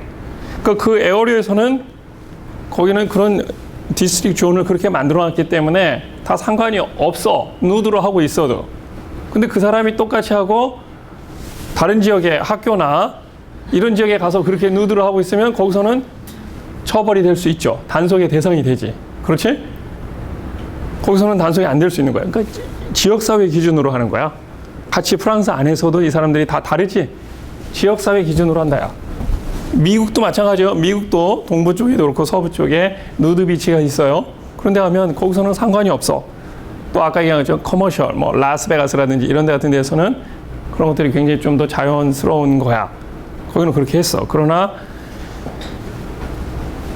그러니까 그 에어리에서는 거기는 그런 디스트릭 존을 그렇게 만들어 놨기 때문에 다 상관이 없어. 누드로 하고 있어도. 근데 그 사람이 똑같이 하고 다른 지역의 학교나 이런 지역에 가서 그렇게 누드를 하고 있으면 거기서는 처벌이 될 수 있죠. 단속의 대상이 되지. 그렇지? 거기서는 단속이 안 될 수 있는 거야. 그러니까 지역사회 기준으로 하는 거야. 같이 프랑스 안에서도 이 사람들이 다 다르지. 지역사회 기준으로 한다. 야. 미국도 마찬가지예요. 미국도 동부 쪽에도 그렇고 서부 쪽에 누드 비치가 있어요. 그런데 가면 거기서는 상관이 없어. 또 아까 얘기한 커머셜, 뭐 라스베가스라든지 이런 데 같은 데서는 그런 것들이 굉장히 좀 더 자연스러운 거야. 거기는 그렇게 했어. 그러나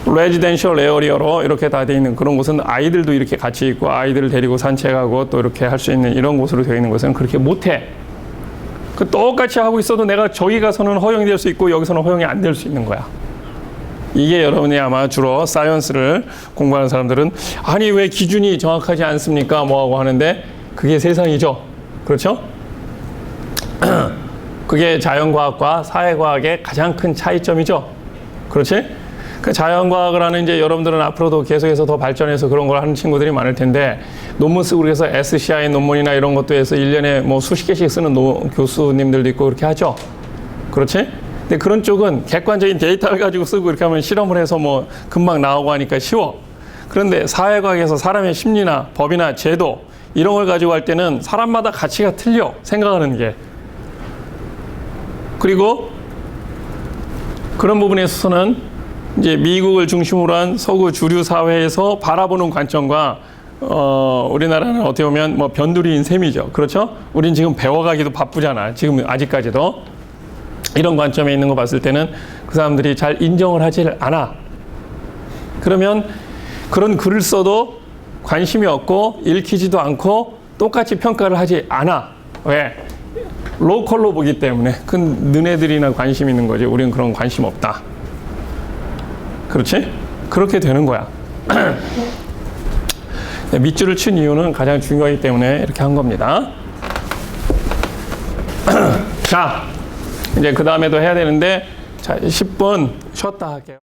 레지덴셜 에어리어로 이렇게 다 돼 있는 그런 곳은 아이들도 이렇게 같이 있고 아이들을 데리고 산책하고 또 이렇게 할 수 있는 이런 곳으로 되어 있는 곳은 그렇게 못해. 그 똑같이 하고 있어도 내가 저기 가서는 허용이 될 수 있고 여기서는 허용이 안 될 수 있는 거야. 이게 여러분이 아마 주로 사이언스를 공부하는 사람들은 아니 왜 기준이 정확하지 않습니까? 뭐하고 하는데 그게 세상이죠. 그렇죠? 그게 자연과학과 사회과학의 가장 큰 차이점이죠. 그렇지? 그 자연과학을 하는 이제 여러분들은 앞으로도 계속해서 더 발전해서 그런 걸 하는 친구들이 많을 텐데 논문 쓰고 그래서 SCI 논문이나 이런 것도 해서 1년에 뭐 수십 개씩 쓰는 교수님들도 있고 그렇게 하죠. 그렇지? 근데 그런 쪽은 객관적인 데이터를 가지고 쓰고 이렇게 하면 실험을 해서 뭐 금방 나오고 하니까 쉬워. 그런데 사회과학에서 사람의 심리나 법이나 제도 이런 걸 가지고 할 때는 사람마다 가치가 틀려. 생각하는 게. 그리고 그런 부분에 있어서는 이제 미국을 중심으로 한 서구 주류 사회에서 바라보는 관점과 우리나라는 어떻게 보면 뭐 변두리인 셈이죠. 그렇죠? 우린 지금 배워가기도 바쁘잖아. 지금 아직까지도. 이런 관점에 있는 거 봤을 때는 그 사람들이 잘 인정을 하질 않아. 그러면 그런 글을 써도 관심이 없고 읽히지도 않고 똑같이 평가를 하지 않아. 왜? 로컬로 보기 때문에. 그 너네들이나 관심 있는 거지. 우리는 그런 관심 없다. 그렇지? 그렇게 되는 거야. 밑줄을 친 이유는 가장 중요하기 때문에 이렇게 한 겁니다. 자, 이제 그 다음에도 해야 되는데, 자, 10분 쉬었다 할게요.